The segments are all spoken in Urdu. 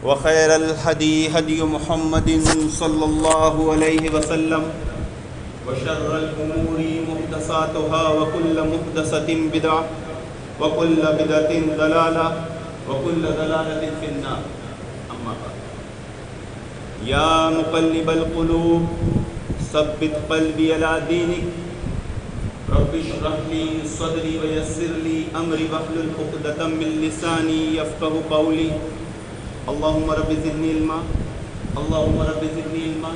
وخير الهدي هدي محمد صلى الله عليه وسلم وشر الأمور محدثاتها وكل محدثة بدعة وكل بدعة ضلالة وكل ضلالة في النار. أما بعد، يا مقلب القلوب ثبت قلبي على دينك رب اشرح لي صدري ويسر لي أمري واحلل عقدة من لساني يفقهوا قولي. اللهم رب زدني علما، اللهم رب زدني علما،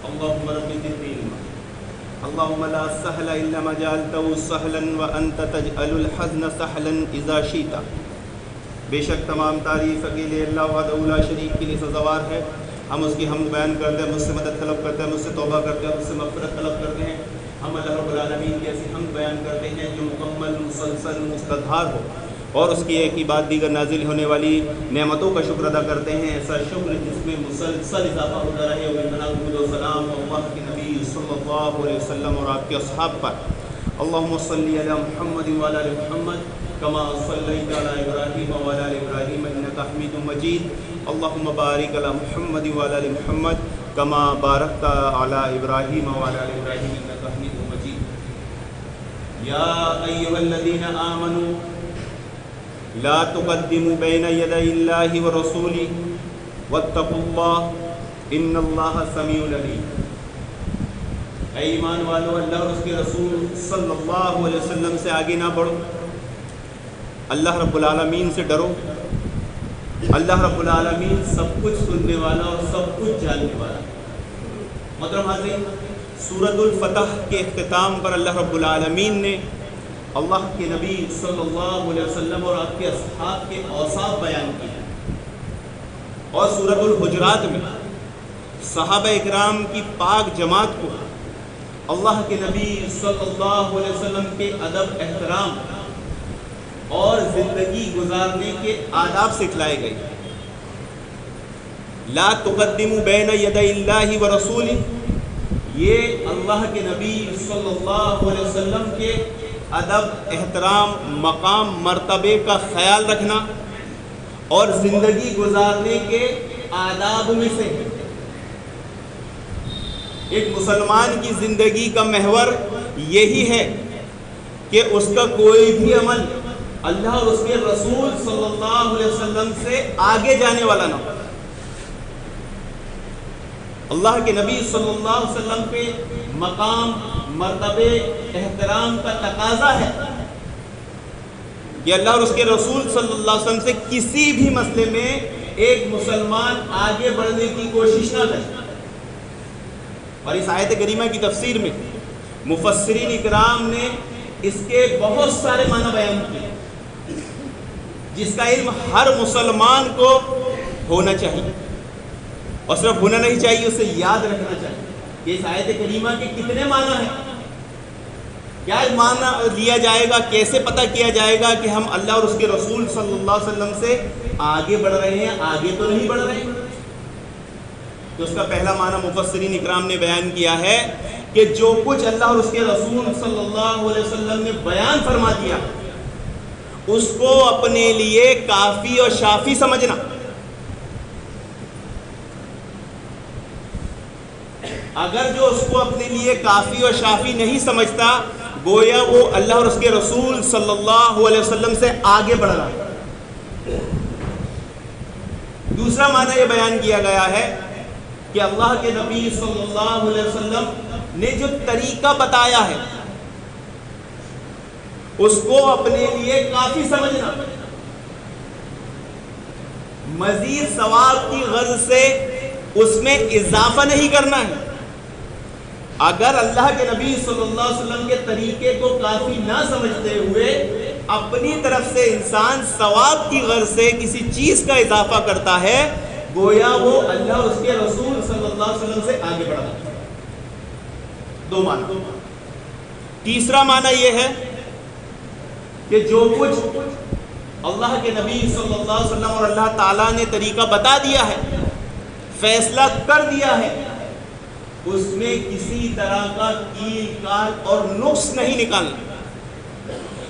اللهم رب زدني علما. اللهم لا سهل الا ما جعلته سهلا وانت تجعل الحزن سهلا اذا شئت. بے شک تمام تعریف اکیلے اللہ وحدہ لا شریک کے لیے سزاوار ہے. ہم اس کی حمد بیان کرتے ہیں، مجھ سے مدد طلب کرتے ہیں، مجھ سے توبہ کرتے ہیں، مجھ سے مغفرت طلب کرتے ہیں. ہم اللہ رب العالمین کی ایسی حمد بیان کرتے ہیں جو مکمل مسلسل مستدھار ہو، اور اس کی ایک ہی بات دیگر نازل ہونے والی نعمتوں کا شکر ادا کرتے ہیں، ایسا شکر جس میں مسلسل اضافہ ہوتا رہے. اور درود و سلام اللہ کے نبی صلی اللہ علیہ وسلم اور آپ کے اصحاب پر. اللہم صلی علی محمد وعلی آل محمد کما صلیت علی ابراہیم وعلی آل ابراہیم انک حمید مجید. اللہم بارک علی محمد وعلی آل محمد کما بارکت علی ابراہیم وعلی آل ابراہیم انک حمید مجید. یا ایھا الذین آمنوا لا تقدموا بین یدی اللہ ورسولہ واتقوا اللہ ان اللہ سمیع علیم. اے ایمان والو، اللہ اور اس کے رسول صلی اللہ علیہ وسلم سے آگے نہ بڑھو، اللہ رب العالمین سے ڈرو. اللہ رب العالمین سب کچھ سننے والا اور سب کچھ جاننے والا. محترم حاضرین، سورۃ الفتح کے اختتام پر اللہ رب العالمین نے اللہ کے نبی صلی اللہ علیہ وسلم اور آپ کے اصحاب کے اوصاف بیان کیے، اور سورۃ الحجرات میں صحابہ اکرام کی پاک جماعت کو اللہ کے نبی صلی اللہ علیہ وسلم کے ادب احترام اور زندگی گزارنے کے آداب سکھلائے گئے. لا تقدموا بین یدی اللہ ورسولہ، یہ اللہ کے نبی صلی اللہ علیہ وسلم کے ادب احترام مقام مرتبے کا خیال رکھنا اور زندگی گزارنے کے آداب میں سے. ایک مسلمان کی زندگی کا محور یہی ہے کہ اس کا کوئی بھی عمل اللہ اور اس کے رسول صلی اللہ علیہ وسلم سے آگے جانے والا نہ ہو. اللہ کے نبی صلی اللہ علیہ وسلم پہ مقام مرتبے احترام کا تقاضا ہے کہ اللہ اور اس کے رسول صلی اللہ علیہ وسلم سے کسی بھی مسئلے میں ایک مسلمان آگے بڑھنے کی کوشش نہ کرے. اور اس آیت کریمہ کی تفسیر میں مفسرین اکرام نے اس کے بہت سارے معنی بیان کیے، جس کا علم ہر مسلمان کو ہونا چاہیے، اور صرف ہونا نہیں چاہیے، اسے یاد رکھنا چاہیے کہ اس آیت کریمہ کے کتنے معنی ہیں، کیا معنی لیا جائے گا، کیسے پتہ کیا جائے گا کہ ہم اللہ اور اس کے رسول صلی اللہ علیہ وسلم سے آگے بڑھ رہے ہیں، آگے تو نہیں بڑھ رہے ہیں. تو اس کا پہلا معنی مفسرین اکرام نے بیان کیا ہے کہ جو کچھ اللہ اور اس کے رسول صلی اللہ علیہ وسلم نے بیان فرما دیا اس کو اپنے لیے کافی اور شافی سمجھنا. اگر جو اس کو اپنے لیے کافی اور شافی نہیں سمجھتا، گویا وہ اللہ اور اس کے رسول صلی اللہ علیہ وسلم سے آگے بڑھ رہا ہے. دوسرا معنی یہ بیان کیا گیا ہے کہ اللہ کے نبی صلی اللہ علیہ وسلم نے جو طریقہ بتایا ہے اس کو اپنے لیے کافی سمجھنا، مزید ثواب کی غرض سے اس میں اضافہ نہیں کرنا ہے. اگر اللہ کے نبی صلی اللہ علیہ وسلم کے طریقے کو کافی نہ سمجھتے ہوئے اپنی طرف سے انسان ثواب کی غرض سے کسی چیز کا اضافہ کرتا ہے، گویا وہ اللہ اور اس کے رسول صلی اللہ علیہ وسلم سے آگے بڑھا. دو معنی. تیسرا معنی یہ ہے کہ جو کچھ اللہ کے نبی صلی اللہ علیہ وسلم اور اللہ تعالیٰ نے طریقہ بتا دیا ہے، فیصلہ کر دیا ہے، اس میں کسی طرح کا کیل کال اور نقص نہیں نکالنا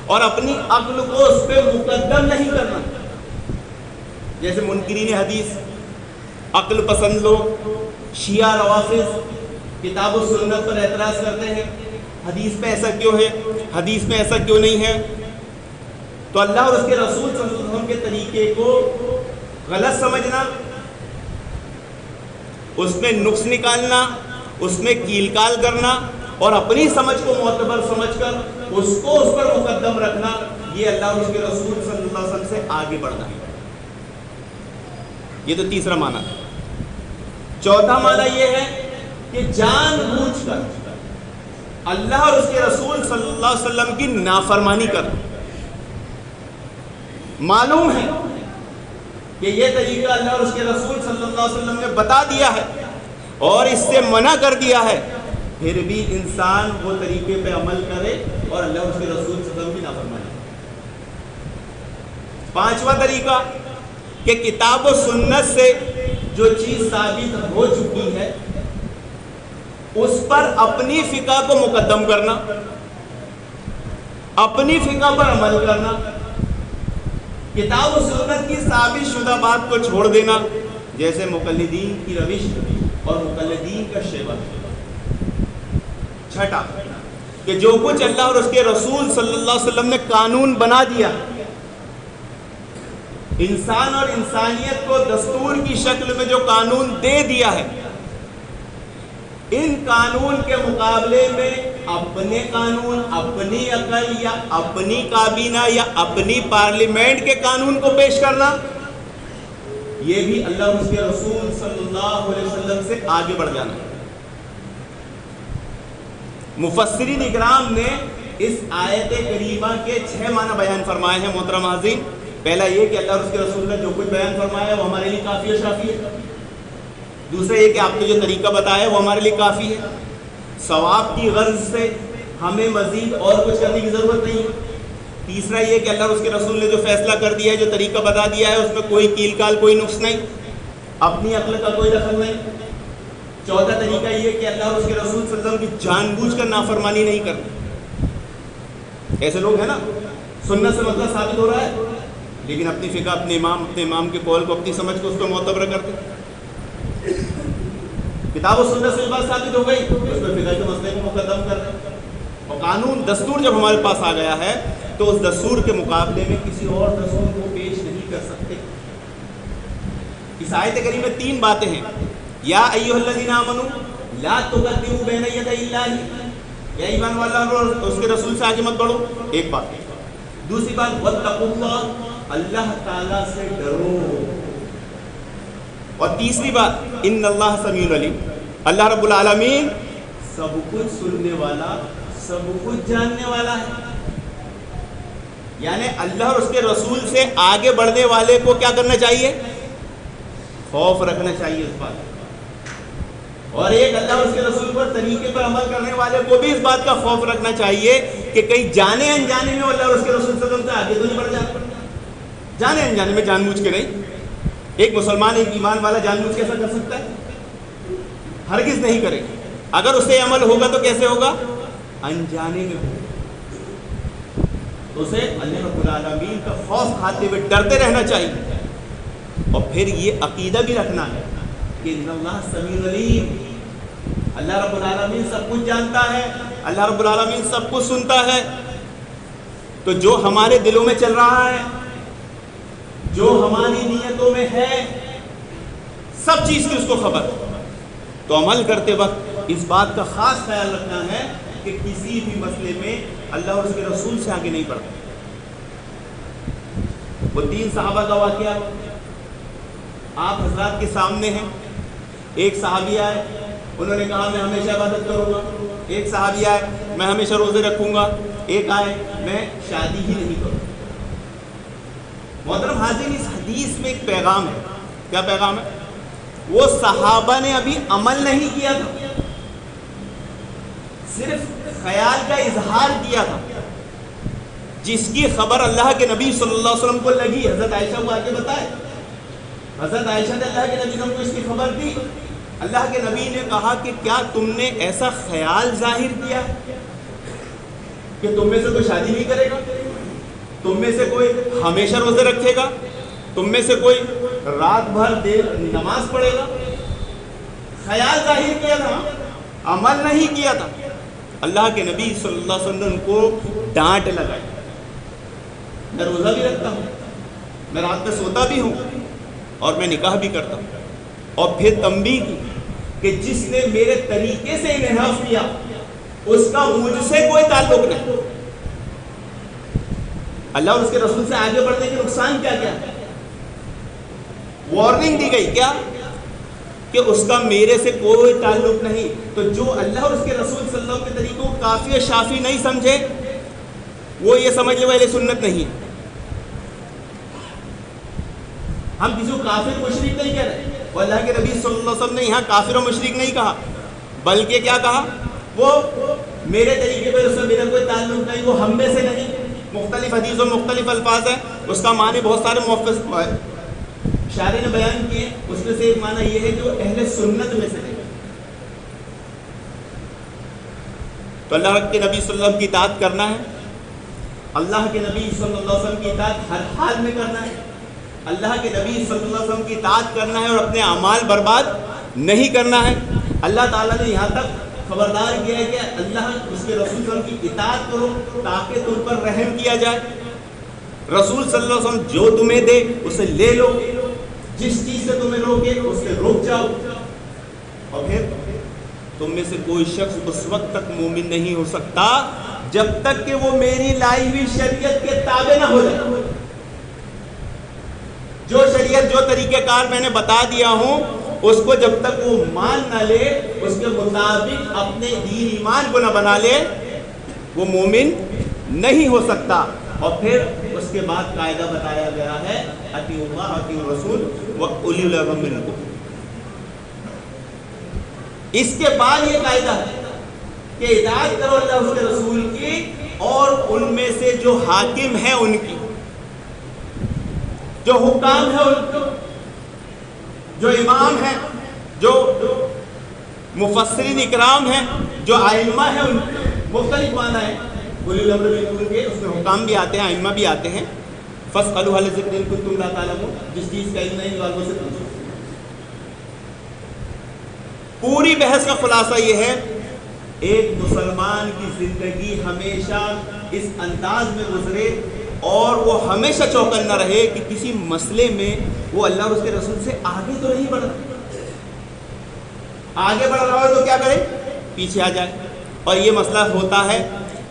اور اپنی عقل کو اس پہ مقدم نہیں کرنا. جیسے منکرین حدیث عقل پسند لوگ، شیعہ روافض کتاب و سنت پر اعتراض کرتے ہیں، حدیث پہ ایسا کیوں ہے، حدیث میں ایسا کیوں نہیں ہے. تو اللہ اور اس کے رسول صلی اللہ علیہ وسلم کے طریقے کو غلط سمجھنا، اس میں نقص نکالنا، اس میں کیل کال کرنا اور اپنی سمجھ کو معتبر سمجھ کر اس کو اس پر مقدم رکھنا، یہ اللہ اور اس کے رسول صلی اللہ علیہ وسلم سے آگے بڑھنا ہے. یہ تو تیسرا معنی ہے. چوتھا معنی یہ ہے کہ جان بوجھ کر اللہ اور اس کے رسول صلی اللہ علیہ وسلم کی نافرمانی کر. معلوم ہے کہ یہ طریقہ اللہ اور اس کے رسول صلی اللہ علیہ وسلم نے بتا دیا ہے اور اس سے منع کر دیا ہے، پھر بھی انسان وہ طریقے پہ عمل کرے اور اللہ اور اس کے رسول صلی اللہ علیہ وسلم کی نافرمانی. پانچواں طریقہ کہ کتاب و سنت سے جو چیز ثابت ہو چکی ہے اس پر اپنی فقہ کو مقدم کرنا، اپنی فقہ پر عمل کرنا، کتاب و سنت کی ثابت شدہ بات کو چھوڑ دینا، جیسے مقلدین کی روش اور مقلدین کا شیوا. چھٹا کہ جو کچھ اللہ اور اس کے رسول صلی اللہ علیہ وسلم نے قانون بنا دیا، انسان اور انسانیت کو دستور کی شکل میں جو قانون دے دیا ہے، ان قانون کے مقابلے میں اپنے قانون، اپنی عقل یا اپنی کابینہ یا اپنی پارلیمنٹ کے قانون کو پیش کرنا، یہ بھی اللہ اور اس کے رسول صلی اللہ علیہ وسلم سے آگے بڑھ جانا ہے. مفسرین اکرام نے اس آیت کریمہ کے 6 معنی بیان فرمائے ہیں محترم حاضرین. پہلا یہ کہ اللہ اور اس کے رسول نے جو کچھ بیان فرمایا ہے وہ ہمارے لیے کافی ہے، شافی ہے. دوسرا یہ کہ آپ نے جو طریقہ بتایا ہے وہ ہمارے لیے کافی ہے، ثواب کی غرض سے ہمیں مزید اور کچھ کرنے کی ضرورت نہیں ہے. تیسرا یہ کہ اللہ اور اس کے رسول نے جو فیصلہ کر دیا ہے، جو طریقہ بتا دیا ہے، اس میں کوئی کیل کال، کوئی نقص نہیں، اپنی عقل کا کوئی دخل نہیں. چوتھا طریقہ یہ کہ اللہ اور اس کے رسول صلی اللہ علیہ وسلم کی جان بوجھ کر نافرمانی نہیں کرنی. ایسے لوگ ہیں نا، سنت سے مسئلہ ثابت ہو رہا ہے لیکن اپنی فقہ، اپنے امام کے قول کو، اپنی سمجھ کو اس کو معتبر کرتے. کتاب و سنت سے بات ثابت ہو گئی تو اس میں فقہ کے مسئلے کو مقدم کر رہے ہیں. اور قانون، دستور جب ہمارے پاس آ گیا ہے تو اس دستور کے مقابلے میں کسی اور دستور کو پیش نہیں کر سکتے. اس آیت کریمہ میں 3 باتیں ہیں. یا ایھا الذین آمنوا لا تقدموا بین یدی اللہ، یا ایمان والو اس کے رسول سے آگے مت بڑھو، ایک بات. دوسری بات واتقوا اللہ، اللہ تعالیٰ سے ڈرو. اور تیسری بات ان اللہ سمیع علیم، اللہ رب العالمین سب کچھ سننے والا، سب کچھ جاننے والا ہے. یعنی اللہ اور اس کے رسول سے آگے بڑھنے والے کو کیا کرنا چاہیے؟ خوف رکھنا چاہیے اس بات. اور ایک اللہ اور اس کے رسول پر طریقے پر عمل کرنے والے کو بھی اس بات کا خوف رکھنا چاہیے کہ کہیں جانے انجانے میں اللہ اور اس کے رسول صلی اللہ علیہ وسلم سے آگے تو نہیں بڑھ جاتا. جانے انجانے میں، جان بوجھ کے نہیں. ایک مسلمان، ایک ایمان والا جان بوجھ کے ایسا کر سکتا ہے؟ ہرگز نہیں کرے. اگر اسے عمل ہوگا تو کیسے ہوگا؟ انجانے میں ہوگا. تو اسے اللہ رب العالمین کا خوف کھاتے ہوئے ڈرتے رہنا چاہیے. اور پھر یہ عقیدہ بھی رکھنا ہے کہ ان اللہ سمیع علیم، اللہ رب العالمین سب کچھ جانتا ہے، اللہ رب العالمین سب کچھ سنتا ہے. تو جو ہمارے دلوں میں چل رہا ہے، جو ہماری نیتوں میں ہے، سب چیز کی اس کو خبر. تو عمل کرتے وقت اس بات کا خاص خیال رکھنا ہے کہ کسی بھی مسئلے میں اللہ اور اس کے رسول سے آگے نہیں بڑھتا. وہ 3 صحابہ کا واقعہ آپ حضرات کے سامنے ہیں. ایک صحابی آئے، انہوں نے کہا میں ہمیشہ عبادت کروں گا. ایک صحابی آئے، میں ہمیشہ روزے رکھوں گا. ایک آئے، میں شادی ہی نہیں کروں. محترم حاضرین، اس حدیث میں ایک پیغام ہے. کیا پیغام ہے؟ وہ صحابہ نے ابھی عمل نہیں کیا تھا، صرف خیال کا اظہار کیا تھا. جس کی خبر اللہ کے نبی صلی اللہ علیہ وسلم کو لگی، حضرت عائشہ کو آگے بتائے. حضرت عائشہ نے اللہ کے نبی صلی اللہ علیہ وسلم کو اس کی خبر دی. اللہ کے نبی نے کہا کہ کیا تم نے ایسا خیال ظاہر کیا کہ تم میں سے کوئی شادی نہیں کرے گا، تم میں سے کوئی ہمیشہ روزے رکھے گا، تم میں سے کوئی رات بھر دیر نماز پڑھے گا، خیال ظاہر کیا تھا، عمل نہیں کیا تھا. اللہ کے نبی صلی اللہ علیہ وسلم کو ڈانٹ لگائی. میں روزہ بھی رکھتا ہوں، میں رات میں سوتا بھی ہوں اور میں نکاح بھی کرتا ہوں. اور پھر تنبیہ کی کہ جس نے میرے طریقے سے انحراف کیا اس کا مجھ سے کوئی تعلق نہیں. اللہ اور اس کے رسول سے آگے بڑھنے کے نقصان کیا کیا ہے؟ وارننگ دی گئی کیا کہ اس کا میرے سے کوئی تعلق نہیں. تو جو اللہ اور اس کے رسول صلی اللہ علیہ وسلم کے طریقوں کو کافی اور شافی نہیں سمجھے وہ یہ سمجھ لے وہ اہل سنت نہیں ہے. ہم کسی کو کافر مشرک نہیں کہہ رہے. وہ اللہ کے نبی صلی اللہ علیہ وسلم نے یہاں کافر و مشرک نہیں کہا، بلکہ کیا کہا؟ وہ میرے طریقے پر اس کا میرا کوئی تعلق نہیں، وہ ہم میں سے نہیں. مختلف حدیث اور مختلف الفاظ ہیں، اس کا معنی بہت سارے مفسر شارح نے بیان کیے. اس میں سے ایک معنی یہ ہے کہ وہ اہل سنت میں سے نہیں. تو اللہ کے نبی صلی اللہ علیہ وسلم کی اطاعت کرنا ہے، اللہ کے نبی صلی اللہ علیہ وسلم کی اطاعت ہر حال میں کرنا ہے، اللہ کے نبی صلی اللہ علیہ وسلم کی اطاعت کرنا ہے اور اپنے اعمال برباد نہیں کرنا ہے. اللہ تعالیٰ نے یہاں تک خبردار کیا ہے کہ اللہ اس کے رسول صلی اللہ علیہ وسلم کی اطاعت کرو تاکہ تم پر رحم کیا جائے. رسول صلی اللہ علیہ وسلم جو تمہیں دے اسے لے لو، جس چیز سے تمہیں روکے اس سے رک جاؤ. اور پھر تم میں سے کوئی شخص اس وقت تک مومن نہیں ہو سکتا جب تک کہ وہ میری لائی ہوئی شریعت کے تابع نہ ہو جائے. جو شریعت جو طریقہ کار میں نے بتا دیا ہوں اس کو جب تک وہ مان نہ لے، اس کے مطابق اپنے دین ایمان کو نہ بنا لے، وہ مومن نہیں ہو سکتا. اور پھر اس کے بعد قاعدہ بتایا گیا ہے اطیعوا اللہ اطیعوا الرسول واولی الامر منکم. اس کے بعد یہ قاعدہ ہے کہ اطاعت کرو اللہ اس کے رسول کی اور ان میں سے جو حاکم ہیں ان کی، جو حکام ہیں ان کی، جو امام ہیں، جو مفسرین اکرام ہیں، جو ائمہ ہیں، ان مختلف معنی ہیں. اولی الامر منکم کے اس میں حکام بھی آتے ہیں، ائمہ بھی آتے ہیں. فاسألوا اہل الذکر ان کنتم لا تعلمون. جس چیز کا علم نہیں والوں سے پوچھو. پوری بحث کا خلاصہ یہ ہے ایک مسلمان کی زندگی ہمیشہ اس انداز میں گزرے اور وہ ہمیشہ چوکنا رہے کہ کسی مسئلے میں وہ اللہ اور اس کے رسول سے آگے تو نہیں بڑھ رہا. آگے بڑھ رہا ہو تو کیا کرے؟ پیچھے آ جائے. اور یہ مسئلہ ہوتا ہے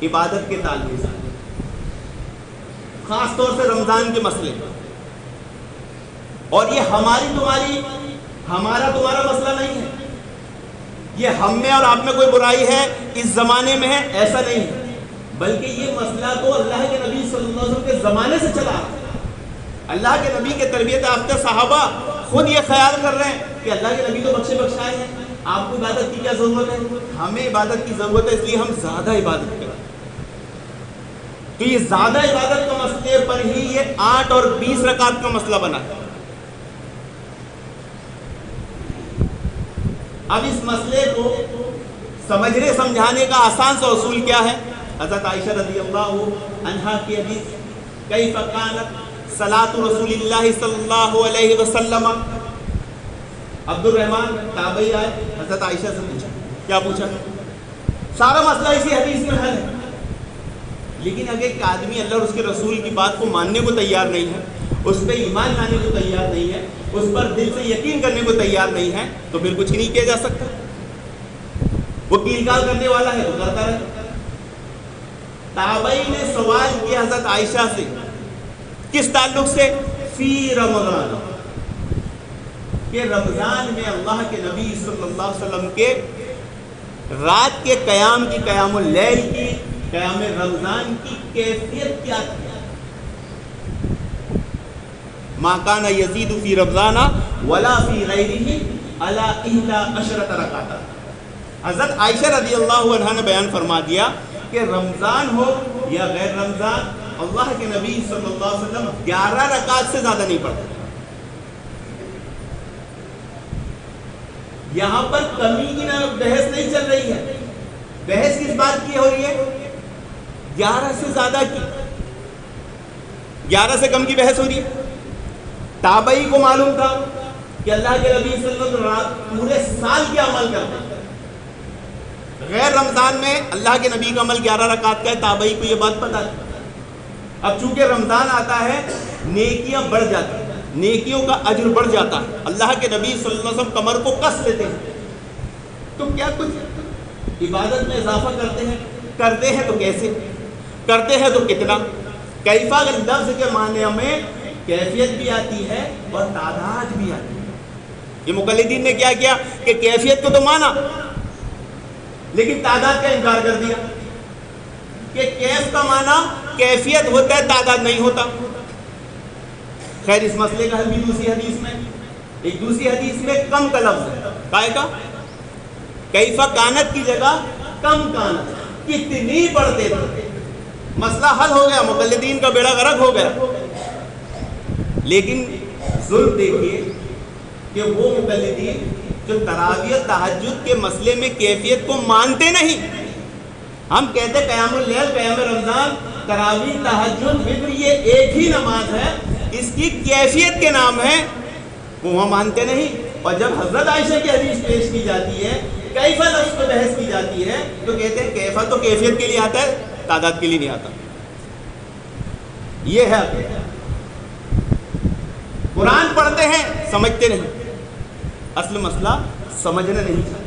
عبادت کے تعلق سے، خاص طور سے رمضان کے مسئلے. اور یہ ہمارا تمہارا مسئلہ نہیں ہے. یہ ہم میں اور آپ میں کوئی برائی ہے اس زمانے میں ہے ایسا نہیں ہے، بلکہ یہ مسئلہ تو اللہ کے نبی صلی اللہ علیہ وسلم کے زمانے سے چلا رہا ہے. اللہ کے نبی کے تربیت یافتہ صحابہ خود یہ خیال کر رہے ہیں کہ اللہ کے نبی تو بخشے بخشائے ہیں، آپ کو عبادت کی کیا ضرورت ہے؟ ہمیں عبادت کی ضرورت ہے، اس لیے ہم زیادہ عبادت کریں. تو یہ زیادہ عبادت کا مسئلے پر ہی یہ 8 اور 20 رکعت کا مسئلہ بنا ہے. اب اس مسئلے کو سمجھنے سمجھانے کا آسان سا اصول کیا ہے؟ حضرت عائشہ رضی اللہ عنہا کی حدیث کیف کانت صلاۃ رسول اللہ صلی اللہ علیہ وسلم. عبد الرحمن تابعی آئے حضرت عائشہ سے پوچھا. کیا پوچھا؟ سارا مسئلہ اسی حدیث میں حل ہے. لیکن اگر ایک آدمی اللہ اور اس کے رسول کی بات کو ماننے کو تیار نہیں ہے، اس پہ ایمان لانے کو تیار نہیں ہے، اس پر دل سے یقین کرنے کو تیار نہیں ہے، تو پھر کچھ نہیں کیا جا سکتا. وہ کیلکال کرنے والا ہے تو کرتا رہے. تابعی نے سوال کیا حضرت عائشہ سے، کس تعلق سے؟ فی رمضان، کہ رمضان میں اللہ کے نبی صلی اللہ علیہ وسلم کے رات کے قیام کی، قیام اللیل کی، قیام رمضان کی کیفیت کیا تھی؟ ما کان یزید فی رمضان ولا فی غیرہ الی 11 رکعۃ. حضرت عائشہ رضی اللہ عنہا نے بیان فرما دیا کہ رمضان ہو یا غیر رمضان اللہ کے نبی صلی اللہ علیہ وسلم 11 رکعت سے زیادہ نہیں پڑھتے. یہاں پر کمی کی نہ بحث نہیں چل رہی ہے. بحث کس بات کی ہو رہی ہے؟ 11 سے زیادہ کی، 11 سے کم کی بحث ہو رہی ہے. تابعی کو معلوم تھا کہ اللہ کے نبی صلی اللہ علیہ وسلم پورے سال کیا عمل کرتے ہیں. غیر رمضان میں اللہ کے نبی کا عمل 11 رکعت کا ہے، تابعی کو یہ بات پتہ ہے. اب چونکہ رمضان آتا ہے نیکیاں بڑھ جاتی ہیں، نیکیوں کا اجر بڑھ جاتا ہے. اللہ کے نبی صلی اللہ علیہ وسلم کمر کو کس لیتے ہیں، تو کیا کچھ عبادت میں اضافہ کرتے ہیں تو کیسے کرتے ہیں، تو کتنا. کیفا کے لفظ کے معنی میں کیفیت بھی آتی ہے اور تعداد بھی آتی ہے. یہ مقلدین نے کیا کیا کہ کیفیت کو تو مانا لیکن تعداد کا انکار کر دیا کہ کیف کا معنی کیفیت ہوتا ہے، تعداد نہیں ہوتا. خیر اس مسئلے کا حل بھی دوسری حدیث میں، ایک دوسری حدیث میں کم کا لفظ ہے. کائے کا کیفا کانت کی جگہ کم کانت، کتنی پڑھتے تھے. مسئلہ حل ہو گیا، مقلدین کا بیڑا غرق ہو گیا. لیکن ظلم دیکھیے کہ وہ مقلدین جو تراویح تہجد کے مسئلے میں کیفیت کو مانتے نہیں. ہم کہتے قیام اللیل، قیام رمضان، تراویح تہجد وتر یہ ایک ہی نماز ہے، اس کی کیفیت کے نام ہے، وہ وہاں مانتے نہیں. اور جب حضرت عائشہ کی حدیث پیش کی جاتی ہے، کیفا لفظ پہ بحث کی جاتی ہے، تو کہتے ہیں کیفا تو کیفیت کے لیے آتا ہے، تعداد کے لیے نہیں آتا. یہ ہے قرآن پڑھتے ہیں سمجھتے نہیں. اصل مسئلہ سمجھنا نہیں چاہتے،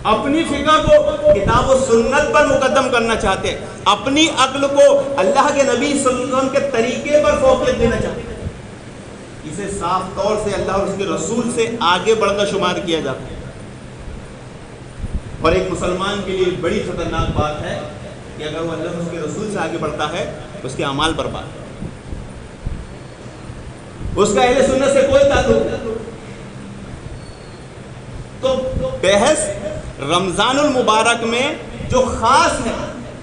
اپنی فقہ کو کتاب و سنت پر مقدم کرنا چاہتے ہیں، اپنی عقل کو اللہ کے نبی صلی اللہ علیہ وسلم کے طریقے پر فوقیت دینا چاہتے ہیں. اسے صاف طور سے اللہ اور اس کے رسول سے آگے بڑھ کر شمار کیا جاتا ہے. اور ایک مسلمان کے لیے بڑی خطرناک بات ہے کہ اگر وہ اللہ اور اس کے رسول سے آگے بڑھتا ہے اس کے اعمال برباد، اس کا اہل سنت سے کوئی تعلق نہیں. تو بحث رمضان المبارک میں جو خاص ہے،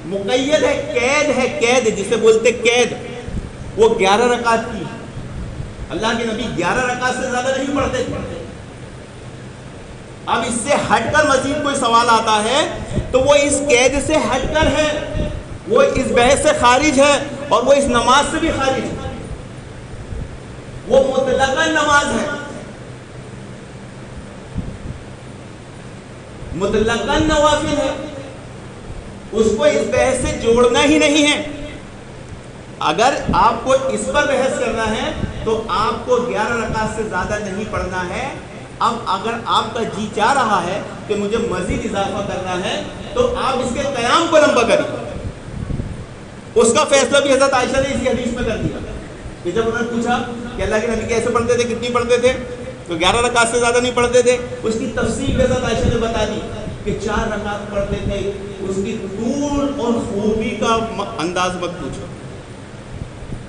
مقید ہے، قید جسے بولتے قید، وہ 11 رکعت کی. اللہ کے نبی 11 رکعت سے زیادہ نہیں پڑھتے تھے. اب اس سے ہٹ کر مزید کوئی سوال آتا ہے تو وہ اس قید سے ہٹ کر ہے، وہ اس بحث سے خارج ہے اور وہ اس نماز سے بھی خارج ہے. وہ مطلقاً نماز ہے، مطلقاً نوافل ہے، اس کو اس بحث سے جوڑنا ہی نہیں ہے. اگر آپ کو اس پر بحث کرنا ہے تو آپ کو 11 رکعت سے زیادہ نہیں پڑھنا ہے. اب اگر آپ کا جی چاہ رہا ہے کہ مجھے مزید اضافہ کرنا ہے تو آپ اس کے قیام کو لمبا کریے. اس کا فیصلہ بھی حضرت عائشہ نے اسی حدیث میں کر دیا کہ جب انہوں نے پوچھا کہ اللہ کے نبی کیسے پڑھتے تھے، کتنی پڑھتے تھے، تو 11 رکعت سے زیادہ نہیں پڑھتے تھے. اس کی تفصیل حضرت عائشہ نے بتا دی کہ 4 رکعت پڑھتے تھے. اس کی طول اور خوبی کا انداز مت پوچھو.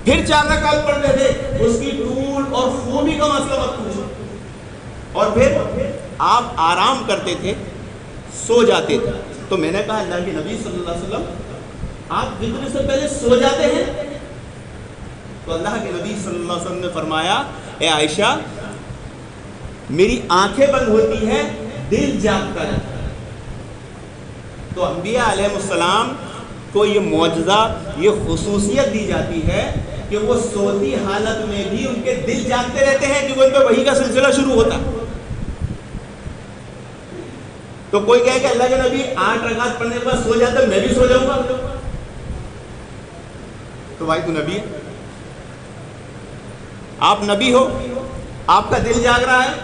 پھر 4 رکعت پڑھتے تھے، اس کی طول اور خوبی کا مسئلہ مت پوچھو. اور پھر آپ آرام کرتے تھے، سو جاتے تھے. تو میں نے کہا اللہ کے نبی صلی اللہ علیہ وسلم آپ وتر سے پہلے سو جاتے ہیں؟ تو اللہ کے نبی صلی اللہ علیہ وسلم نے فرمایا اے عائشہ میری آنکھیں بند ہوتی ہیں، دل جاگتا ہے. تو انبیاء علیہ السلام کو یہ معجزہ، یہ خصوصیت دی جاتی ہے کہ وہ سوتی حالت میں بھی ان کے دل جاگتے رہتے ہیں کیونکہ ان پہ وحی کا سلسلہ شروع ہوتا ہے. تو کوئی کہے کہ اللہ کے نبی 8 رکعت پڑھنے کے بعد سو جاتا ہے، میں بھی سو جاؤں گا. تو بھائی تو نبی ہے، آپ نبی ہو، آپ کا دل جاگ رہا ہے،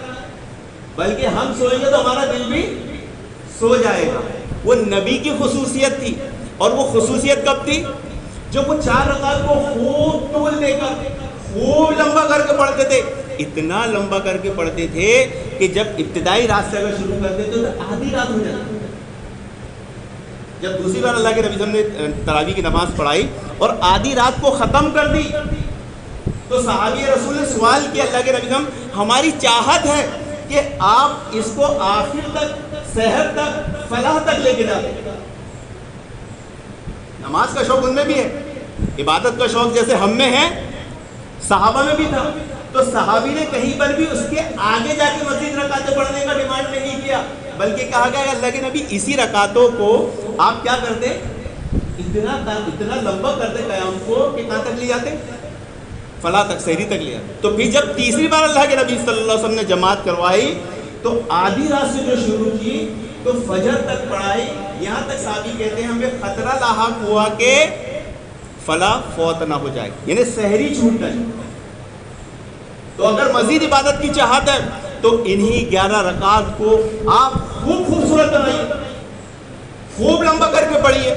بلکہ ہم سوئیں گے تو ہمارا دل بھی سو جائے گا. وہ نبی کی خصوصیت تھی. اور وہ خصوصیت کب تھی؟ جب وہ 4 رکعت کو خوب طول دے کر خوب لمبا کر کے پڑھتے تھے. اتنا لمبا کر کے پڑھتے تھے کہ جب ابتدائی رات سے اگر شروع کرتے تھے تو آدھی رات ہو جاتی. جب دوسری بار اللہ کے نبی صلی اللہ علیہ وسلم نے تراویح کی نماز پڑھائی اور آدھی رات کو ختم کر دی تو صحابی رسول نے سوال کیا اللہ کے نبی صلی اللہ علیہ وسلم ہماری چاہت ہے کہ آپ اس کو آخر تک، سحر تک، فلاح تک لے کے جاتے. نماز کا شوق ان میں بھی ہے، عبادت کا شوق جیسے ہم میں ہے صحابہ میں بھی تھا. تو صحابی نے کہیں پر بھی اس کے آگے جا کے مزید رکعتیں پڑھنے کا ڈیمانڈ نہیں کیا، بلکہ کہا گیا اللہ کے نبی اسی رکعتوں کو آپ کیا کرتے، اتنا لمبا کرتے قیام کو کہ کہاں تک لے جاتے. فلاں تک، سحری تک لیا. تو پھر جب تیسری بار اللہ کے نبی صلی اللہ علیہ وسلم نے جماعت کروائی تو آدھی رات سے جو شروع کی تو فجر تک پڑھائی. یہاں تک صحابی کہتے ہیں ہمیں خطرہ لاحق ہوا کہ فلاں فوت نہ ہو جائے، یعنی سحری چھوٹ جائے. تو اگر مزید عبادت کی چاہت ہے تو انہی 11 رکعات کو آپ خوب خوبصورت بنائیے، خوب لمبا کر کے پڑھیے،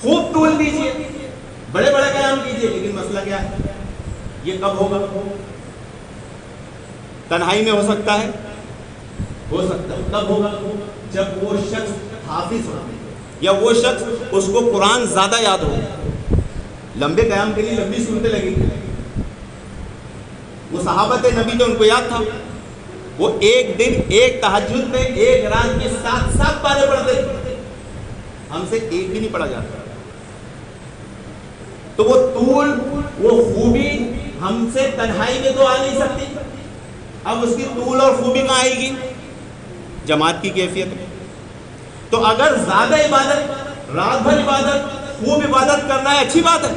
خوب طول دیجیے، بڑے بڑے قیام کیجیے. لیکن مسئلہ کیا ہے؟ یہ کب ہوگا؟ تنہائی میں ہو سکتا ہے، ہو سکتا ہے. کب ہوگا؟ جب وہ شخص حافظ ہو یا وہ شخص اس کو قرآن زیادہ یاد ہو. لمبے قیام کے لیے لمبی صورتیں لگیں گی. وہ صحابت نبی تو ان کو یاد تھا، وہ ایک دن ایک تہجد میں ایک رات کے 7 پارے پڑھتے تھے. ہم سے ایک بھی نہیں پڑھا جاتا. تو وہ طول، وہ خوبی ہم سے تنہائی میں تو آ نہیں سکتی. اب اس کی طول اور خوبی کہاں آئے گی؟ جماعت کی کیفیت میں. تو اگر زیادہ عبادت، رات بھر عبادت، خوب عبادت کرنا ہے، اچھی بات ہے.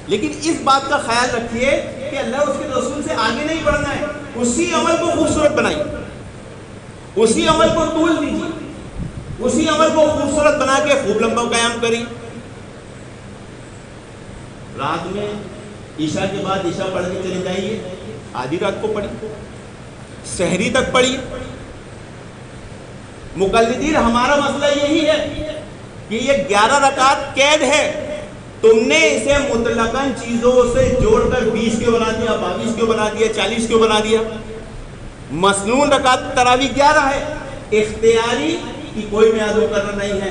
لیکن اس بات کا خیال رکھیے کہ اللہ اس کے رسول سے آگے نہیں بڑھنا ہے. اسی عمل کو خوبصورت بنائیے، اسی عمل کو طول دیجیے، اسی عمل کو خوبصورت بنا کے خوب لمبا قیام کریے. رات میں عشاء کے بعد عشاء پڑھ کے چلے جائیے، آدھی رات کو پڑھیے، سحری تک پڑھیے. مقلدین ہمارا مسئلہ یہی ہے کہ یہ 11 رکعت قید ہے. تم نے اسے مطلقاً چیزوں سے جوڑ کر 20 کیوں بنا دیا، 22 کیوں بنا دیا، 40 کیوں بنا دیا. مسنون رکعت تراویح 11 ہے. اختیاری کی کوئی میعاد مقرر نہیں ہے،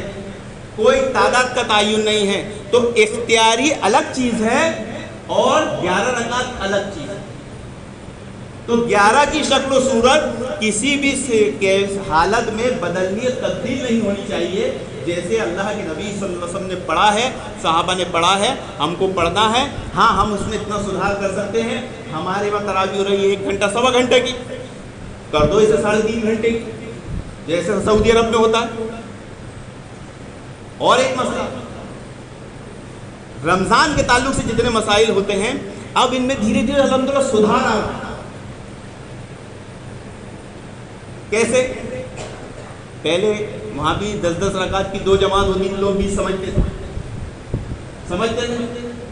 کوئی تعداد کا تعین نہیں ہے. تو اختیاری الگ چیز ہے اور 11 رکعت الگ چیز ہے. تو 11 کی شکل و صورت کسی بھی حالت میں بدلنی، تبدیل نہیں ہونی چاہیے. جیسے اللہ کے نبی صلی اللہ علیہ وسلم نے پڑھا ہے، صحابہ نے پڑھا ہے، ہم کو پڑھنا ہے. ہاں ہم اس میں اتنا سدھار کر سکتے ہیں. ہمارے وہاں تراویح ہو رہی ہے 1 گھنٹہ سوا گھنٹے کی، کر دو اسے 3.5 گھنٹے کی، جیسے سعودی عرب میں ہوتا ہے. اور ایک مسئلہ، رمضان کے تعلق سے جتنے مسائل ہوتے ہیں اب ان میں دھیرے دھیرے الحمدللہ سدھار آ رہا ہے. کیسے؟ پہلے وہاں بھی 10 رکعت کی 2 جماعت ہوتی تھی، لوگ بھی سمجھتے تھے.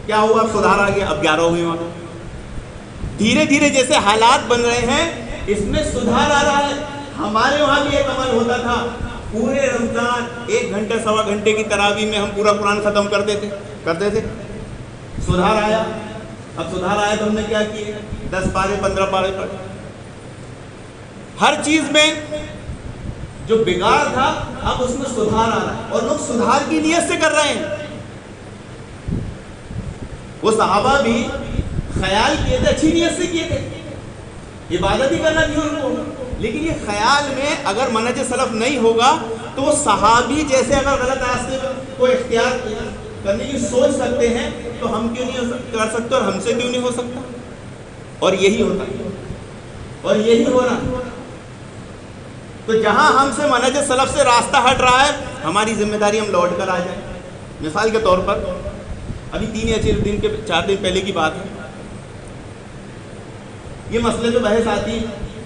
کیا ہوا؟ اب سدھار آ گیا، اب 11 ہوئے. وہاں دھیرے دھیرے جیسے حالات بن رہے ہیں اس میں سدھار آ رہا ہے. ہمارے وہاں بھی ایک عمل ہوتا تھا، پورے رمضان 1 گھنٹے سوا گھنٹے کی تراویح میں ہم پورا قرآن ختم کرتے تھے. سدھار آیا. اب سدھار آیا تو ہم نے کیا کیے؟ 10 پارے 15 پارے پڑھے. ہر چیز میں جو بگاڑ تھا اب اس میں سدھار آ رہا ہے اور لوگ سدھار کی نیت سے کر رہے ہیں. وہ صحابہ بھی خیال کیے تھے، اچھی نیت سے کیے تھے، عبادت ہی کرنا تھی ان کو. لیکن یہ خیال میں اگر منہج سلف نہیں ہوگا تو وہ صحابی جیسے اگر غلط راستے کو اختیار کرنے کی سوچ سکتے ہیں تو ہم کیوں نہیں کر سکتے اور ہم سے کیوں نہیں ہو سکتا؟ اور یہی ہوتا ہے اور یہی ہو رہا. تو جہاں ہم سے منہج سلف سے راستہ ہٹ رہا ہے ہماری ذمہ داری ہم لوٹ کر آ جائیں. مثال کے طور پر ابھی 3 یا 4 دن پہلے کی بات ہے، یہ مسئلے پہ بحث آتی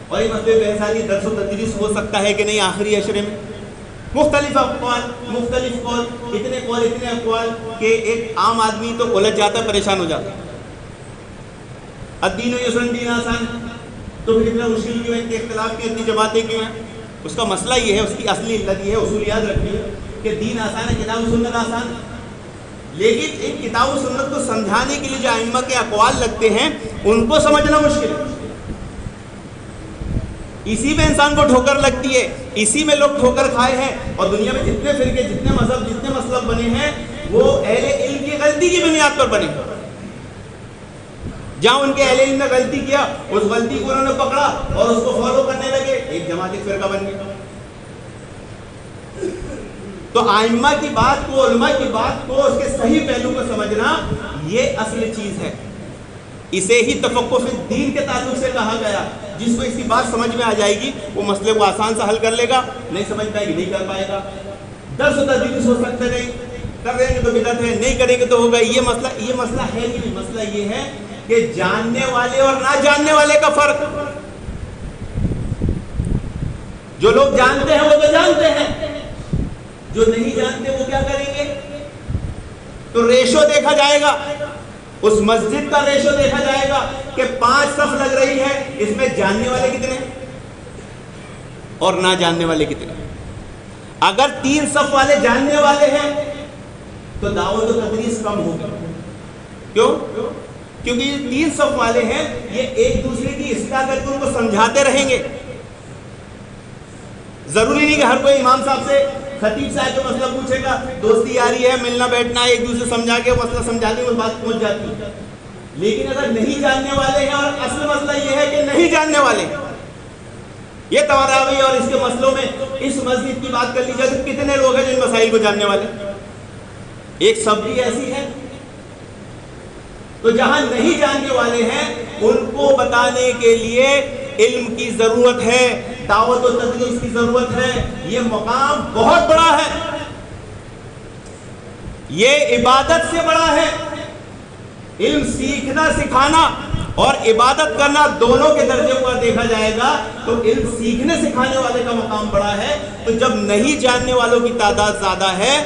اور یہ مسئلے پہ بحث آتی درس و تدریس ہو سکتا ہے کہ نہیں آخری عشرے میں. مختلف قول، اتنے اقوال کہ ایک عام آدمی تو الجھ جاتا ہے، پریشان ہو جاتا ہے. الدین یسر، دین آسان، تو پھر اتنا مشکل کیوں ہے کہ اختلاف کی اتنی جماعتیں کیوں ہیں؟ اس کا مسئلہ یہ ہے، اس کی اصلی علت یہ ہے، اصول یاد رکھیے کہ دین آسان ہے، کتاب و سنت آسان ہے. لیکن ان کتاب و سنت کو سمجھانے کے لیے جو ائمہ کے اقوال لگتے ہیں ان کو سمجھنا مشکل ہے. اسی میں انسان کو ٹھوکر لگتی ہے، اسی میں لوگ ٹھوکر کھائے ہیں. اور دنیا میں جتنے فرقے، جتنے مذہب، جتنے مسلک بنے ہیں وہ اہل علم کی غلطی کی بنیاد پر بنے. جہاں ان کے اہل علم نے غلطی کیا اس غلطی کو انہوں نے پکڑا اور اس کو فالو کرنے لگے، ایک جماعت ایک فرقہ بن گیا. تو ائمہ کی بات کو، علماء کی بات کو، اس کے صحیح پہلو کو سمجھنا یہ اصل چیز ہے. اسے ہی تفقہ فی الدین کے تعلق سے کہا گیا. جس کو اس کی بات سمجھ میں آ جائے گی وہ مسئلے کو آسان سے حل کر لے گا، نہیں سمجھ پائے گی نہیں کر پائے گا. درس و تدریس ہو سکتے نہیں، کر رہے ہیں تو بدعت ہے، نہیں کریں گے تو ہوگا. یہ مسئلہ ہے ہی نہیں. مسئلہ یہ ہے کہ جاننے والے اور نہ جاننے والے کا فرق. جو لوگ جانتے ہیں وہ تو جانتے ہیں، جو نہیں جانتے وہ کیا کریں گے؟ تو ریشو دیکھا جائے گا، اس مسجد کا ریشو دیکھا جائے گا کہ 5 صف لگ رہی ہے، اس میں جاننے والے کتنے اور نہ جاننے والے کتنے. اگر 3 صف والے جاننے والے ہیں تو دعوت و تدریس کم ہوگی. کیوں؟ کیونکہ یہ 3 صف والے ہیں، یہ ایک دوسرے کی اصلاح کر کے ان کو سمجھاتے رہیں گے. ضروری نہیں کہ ہر کوئی امام صاحب سے، خطیب صاحب کا مسئلہ پوچھے گا. دوستی یاری ہے، ملنا بیٹھنا ہے، ایک دوسرے سمجھا کے مسئلہ سمجھا دیں، وہ بات پہنچ جاتی ہے. لیکن اگر نہیں جاننے والے ہیں، اور اصل مسئلہ یہ ہے کہ نہیں جاننے والے، یہ تواراوی اور اس کے مسئلوں میں اس مسجد کی بات کر لی جائے تو کتنے لوگ ہیں جن مسائل کو جاننے والے؟ ایک صبری ایسی ہے. تو جہاں نہیں جاننے والے ہیں ان کو بتانے کے لیے علم کی ضرورت ہے، دعوت و تدریس کی ضرورت ہے. یہ مقام بہت بڑا ہے، یہ عبادت سے بڑا ہے. علم سیکھنا سکھانا اور عبادت کرنا دونوں کے درجے پر دیکھا جائے گا تو علم سیکھنے سکھانے والے کا مقام بڑا ہے. تو جب نہیں جاننے والوں کی تعداد زیادہ ہے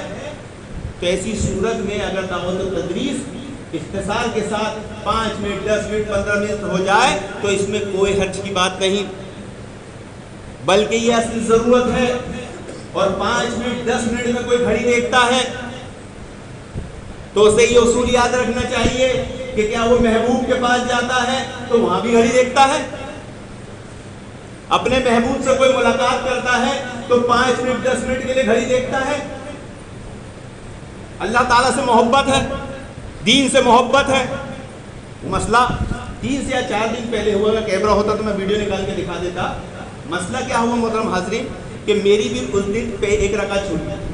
تو ایسی صورت میں اگر دعوت و تدریس اختصار کے ساتھ 5 منٹ 10 منٹ 15 منٹ ہو جائے تو اس میں کوئی حرج کی بات نہیں، بلکہ یہ اصل ضرورت ہے. اور 5 منٹ 10 منٹ میں کوئی گھڑی دیکھتا ہے تو اسے یہ اصول یاد رکھنا چاہیے کہ کیا وہ محبوب کے پاس جاتا ہے تو وہاں بھی گھڑی دیکھتا ہے، اپنے محبوب سے کوئی ملاقات کرتا ہے تو 5 منٹ 10 منٹ کے لیے گھڑی دیکھتا ہے. اللہ تعالیٰ سے محبت ہے، دین سے محبت ہے. مسئلہ 3 سے یا 4 دن پہلے ہوا، اگر کیمرہ ہوتا تو میں ویڈیو نکال کے دکھا دیتا. مسئلہ کیا ہوا محترم حاضرین کہ میری بھی اس دن پہ 1 رکعت چھوٹ گئی.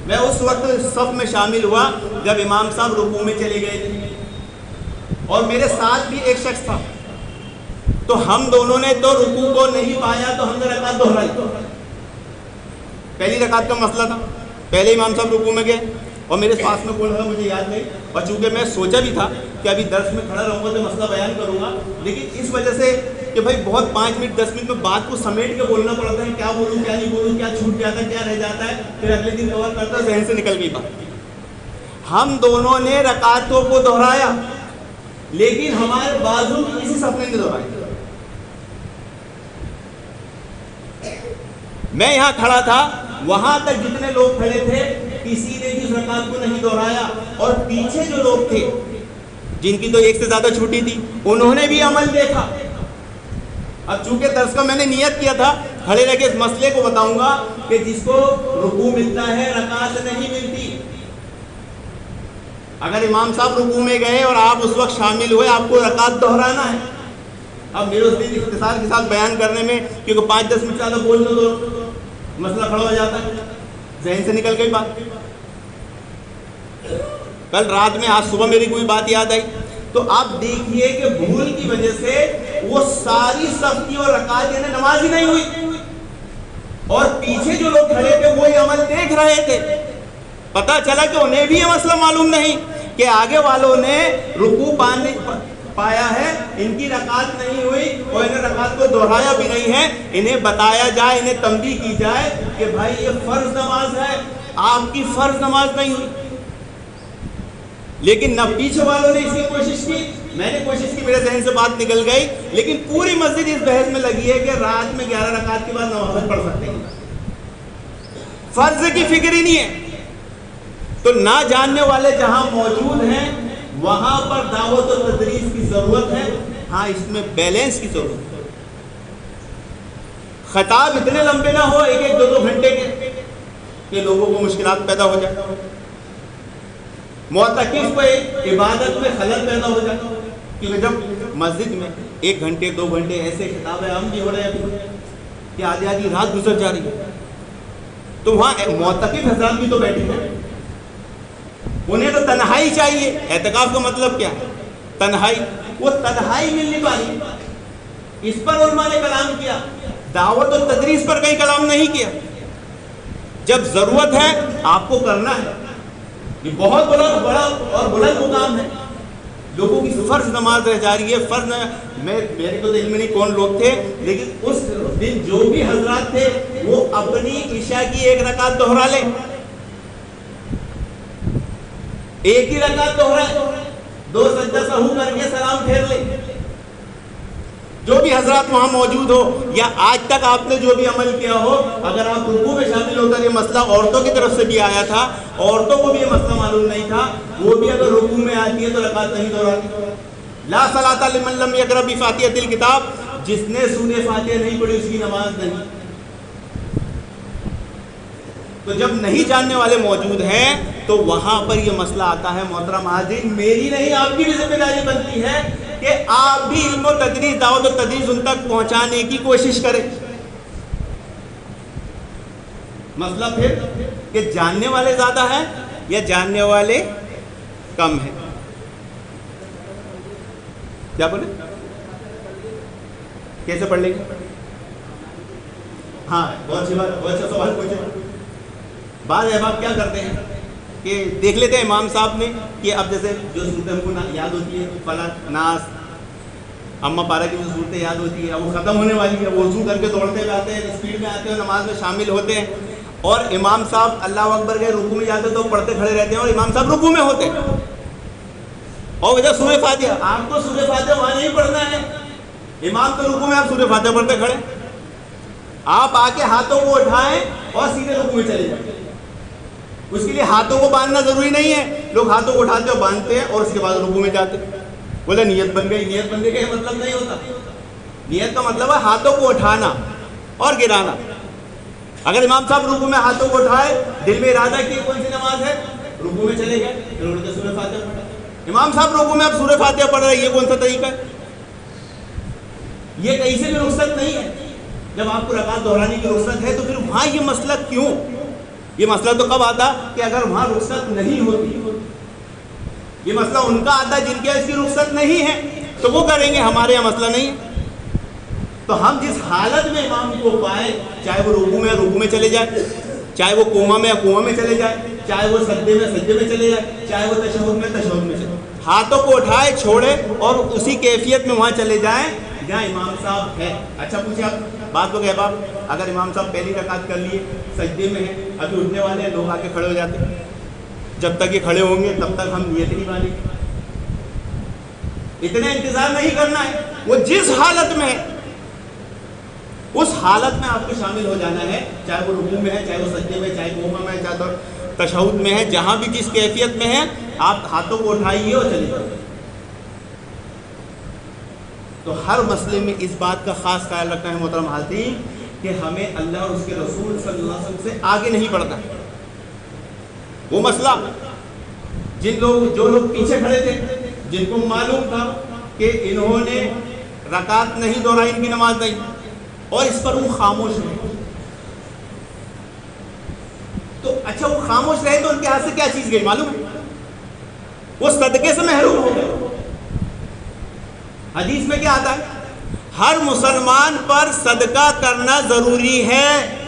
میں اس وقت صف میں شامل ہوا جب امام صاحب رکوع میں چلے گئے تھے اور میرے ساتھ بھی ایک شخص تھا. تو ہم دونوں نے تو رکوع کو نہیں پایا تو ہم نے رکعت دہرائی. پہلی رکعت کا مسئلہ تھا، پہلے امام صاحب رکوع میں گئے اور میرے پاس میں کون تھا مجھے یاد نہیں. اور چونکہ میں سوچا بھی تھا کہ ابھی درس میں کھڑا رہوں گا تو مسئلہ بیان کروں گا، لیکن اس وجہ سے کہ بھائی بہت 5 منٹ 10 منٹ میں بات کو سمیٹ کے بولنا پڑتا ہے، کیا بولوں کیا نہیں بولوں، کیا چھوٹ جاتا ہے کیا رہ جاتا ہے، پھر اگلے دن کور کرتا ہے، ذہن سے نکل گئی بات. ہم دونوں نے رکعتوں کو دہرایا لیکن ہمارے بازو کی کسی صف نے نہیں دہرائی. میں یہاں کھڑا تھا، وہاں تک جتنے لوگ کھڑے تھے کسی نے بھی اس رکعت کو نہیں دہرایا. اور پیچھے جو لوگ تھے جن کی تو 1 سے زیادہ چھوٹی تھی انہوں نے بھی عمل دیکھا. اب چونکہ درس کا میں نے نیت کیا تھا کھڑے رہ کے اس مسئلے کو بتاؤں گا کہ جس کو رکوع ملتا ہے رکعت نہیں ملتی. اگر امام صاحب رکوع میں گئے اور آپ اس وقت شامل ہوئے آپ کو رکعت دہرانا ہے. اب میرے اس دن اختصار کے ساتھ بیان کرنے میں کیونکہ 5-10 منٹ زیادہ بول دو تو مسئلہ کھڑا ہو جاتا ہے، ذہن سے نکل گئی بات. کل رات میں آج صبح میری کوئی بات یاد آئی تو آپ دیکھیے کہ بھول کی وجہ سے وہ ساری صف کی اور رکعت یعنی نماز ہی نہیں ہوئی اور پیچھے جو لوگ کھڑے تھے وہی عمل دیکھ رہے تھے. پتا چلا کہ انہیں بھی یہ مسئلہ معلوم نہیں کہ آگے والوں نے رکوع پایا ہے، ان کی رکعت نہیں ہوئی اور انہیں رکعت کو دہرایا بھی نہیں ہے. انہیں بتایا جائے، انہیں تنبیہ کی جائے کہ بھائی یہ فرض نماز ہے، آپ کی فرض نماز نہیں ہوئی. لیکن نہ پیچھے والوں نے اس کی کوشش کی، میں نے کوشش کی، میرے ذہن سے بات نکل گئی. لیکن پوری مسجد اس بحث میں لگی ہے کہ رات میں 11 رکعت کے بعد نماز پڑھ سکتے ہیں، فرض کی فکر ہی نہیں ہے. تو نہ جاننے والے جہاں موجود ہیں وہاں پر دعوت و تدریس کی ضرورت ہے. ہاں اس میں بیلنس کی ضرورت ہے. خطاب اتنے لمبے نہ ہو 1-2 گھنٹے کے کہ لوگوں کو مشکلات پیدا ہو جائے، معتکف کو عبادت میں خلل پیدا ہو جائے. کیونکہ جب مسجد میں 1 گھنٹے 2 گھنٹے ایسے خطاب عام بھی ہو رہے ہیں کہ آدھی رات گزر جا رہی ہے تو وہاں معتکف حضرات بھی تو بیٹھے ہیں، انہیں تو تنہائی چاہیے. اعتکاف کا مطلب کیا ہے؟ تنہائی. وہ تنہائی مل نہیں پا رہی. اس پر علماء نے کلام کیا، دعوت و تدریس پر کہیں کلام نہیں کیا. جب ضرورت ہے آپ کو کرنا ہے یہ بہت بڑا اور بلند مقام ہے. لوگوں کی فرض نماز رہ جا رہی ہے. فرض میرے کو تو علم نہیں کون لوگ تھے، لیکن اس دن جو بھی حضرات تھے وہ اپنی عشاء کی 1 رکعت دوہرا لیں، ایک ہی رکعت دوہرائے، 2 سجدہ سہو کر کے سلام پھیر لیں. جو بھی حضرات وہاں موجود ہو یا آج تک آپ نے جو بھی عمل کیا ہو، اگر آپ رکوع میں شامل ہو کر، یہ مسئلہ عورتوں کی طرف سے بھی آیا تھا، عورتوں کو بھی یہ مسئلہ معلوم نہیں تھا، وہ بھی اگر رکوع میں آتی ہے تو رکعت نہیں دوہراتی. لا صلاۃ لمن لم یقرأ بفاتحۃ الکتاب، جس نے سورہ فاتحہ نہیں پڑھی اس کی نماز نہیں. تو جب نہیں جاننے والے موجود ہیں تو وہاں پر یہ مسئلہ آتا ہے. محترم حاضرین، میری نہیں آپ کی بھی ذمہ داری بنتی ہے کہ آپ بھی علم و تدریس، دعوت و تدریس ان تک پہنچانے کی کوشش کریں. مسئلہ پھر کہ جاننے والے زیادہ ہیں یا جاننے والے کم ہیں. کیا بولے؟ کیسے پڑھ لیں گے؟ ہاں، بہت اچھا سوال پوچھے. بعض احباب کیا کرتے ہیں کہ دیکھ لیتے ہیں امام صاحب نے کہ اب جیسے جو صورتیں ہم کو یاد ہوتی ہے، فلق، ناس، اما پارا کی جو صورتیں یاد ہوتی ہے وہ ختم ہونے والی ہے، وہ وضو کر کے دوڑتے ہوئے آتے ہیں، اسپیڈ میں آتے ہیں، نماز میں شامل ہوتے ہیں، اور امام صاحب اللہ اکبر کے رکوع میں جاتے تو پڑھتے کھڑے رہتے ہیں اور امام صاحب رکوع میں ہوتے ہیں. اور وجہ سورہ فاتحہ، آپ کو سورہ فاتحہ وہاں نہیں پڑھنا ہے، امام تو رکوع میں، آپ سورہ فاتحہ پڑھتے کھڑے. آپ آ کے ہاتھوں کو اٹھائیں اور سیدھے رکوع میں چلے جائیں. اس کے لیے ہاتھوں کو باندھنا ضروری نہیں ہے. لوگ ہاتھوں کو اٹھاتے اور باندھتے ہیں اور اس کے بعد رکوع میں جاتے. بولے نیت بن گئی. نیت بن گئی کا یہ مطلب نہیں ہوتا. نیت کا مطلب ہے ہاتھوں کو اٹھانا اور گرانا. اگر امام صاحب رکوع میں ہاتھوں کو اٹھائے، دل میں ارادہ کیے کون سی نماز ہے، رکوع میں چلے گئے، پھر انہوں نے سورہ فاتحہ پڑھا. امام صاحب رکوع میں اب سورہ فاتحہ پڑھ رہے ہیں، یہ کون سا طریقہ ہے؟ یہ کہیں سے بھی رخصت نہیں ہے. جب آپ کو رکعت دہرانے کی رخصت ہے تو پھر وہاں یہ مسئلہ کیوں؟ یہ مسئلہ تو کب آتا کہ اگر وہاں رخصت نہیں ہوتی. یہ مسئلہ ان کا آتا جن کے اس کی رخصت نہیں ہے تو وہ کریں گے، ہمارے یہاں مسئلہ نہیں ہے. تو ہم جس حالت میں امام کو پائے، چاہے وہ رکوع میں چلے جائے، چاہے وہ کوما میں چلے جائے، چاہے وہ سجدے میں چلے جائے، چاہے وہ تشہد میں چلے، ہاتھوں کو اٹھائے، چھوڑے اور اسی کیفیت میں وہاں چلے جائیں جہاں امام صاحب ہے. اچھا پوچھے آپ، بات لوگ احباب، اگر امام صاحب پہلی رکعت کر لیے، سجدے میں ہیں، ابھی اٹھنے والے ہیں، لوگ آ کے کھڑے ہو جاتے ہیں. جب تک یہ کھڑے ہوں گے تب تک ہم نیت نہیں مانیں گے. اتنا انتظار نہیں کرنا ہے. وہ جس حالت میں ہے اس حالت میں آپ کو شامل ہو جانا ہے، چاہے وہ رکوع میں ہے، چاہے وہ سجدے میں، چاہے قوما میں، چاہے تشہد میں ہے، جہاں بھی جس کیفیت میں ہے آپ ہاتھوں کو اٹھائیے اور چلے جائیے. تو ہر مسئلے میں اس بات کا خاص خیال رکھنا ہے محترم حاضرین کہ ہمیں اللہ اور اس کے رسول صلی اللہ علیہ وسلم سے آگے نہیں بڑھنا. وہ مسئلہ جو لوگ پیچھے کھڑے تھے، جن کو معلوم تھا کہ انہوں نے رکعت نہیں دوہرائی، ان کی نماز نہیں، اور اس پر وہ خاموش رہے. تو اچھا وہ خاموش رہے تو ان کے ہاتھ سے کیا چیز گئی معلوم ہے؟ وہ صدقے سے محروم ہو گئے. حدیث میں کیا آتا ہے؟ ہر مسلمان پر صدقہ کرنا ضروری ہے.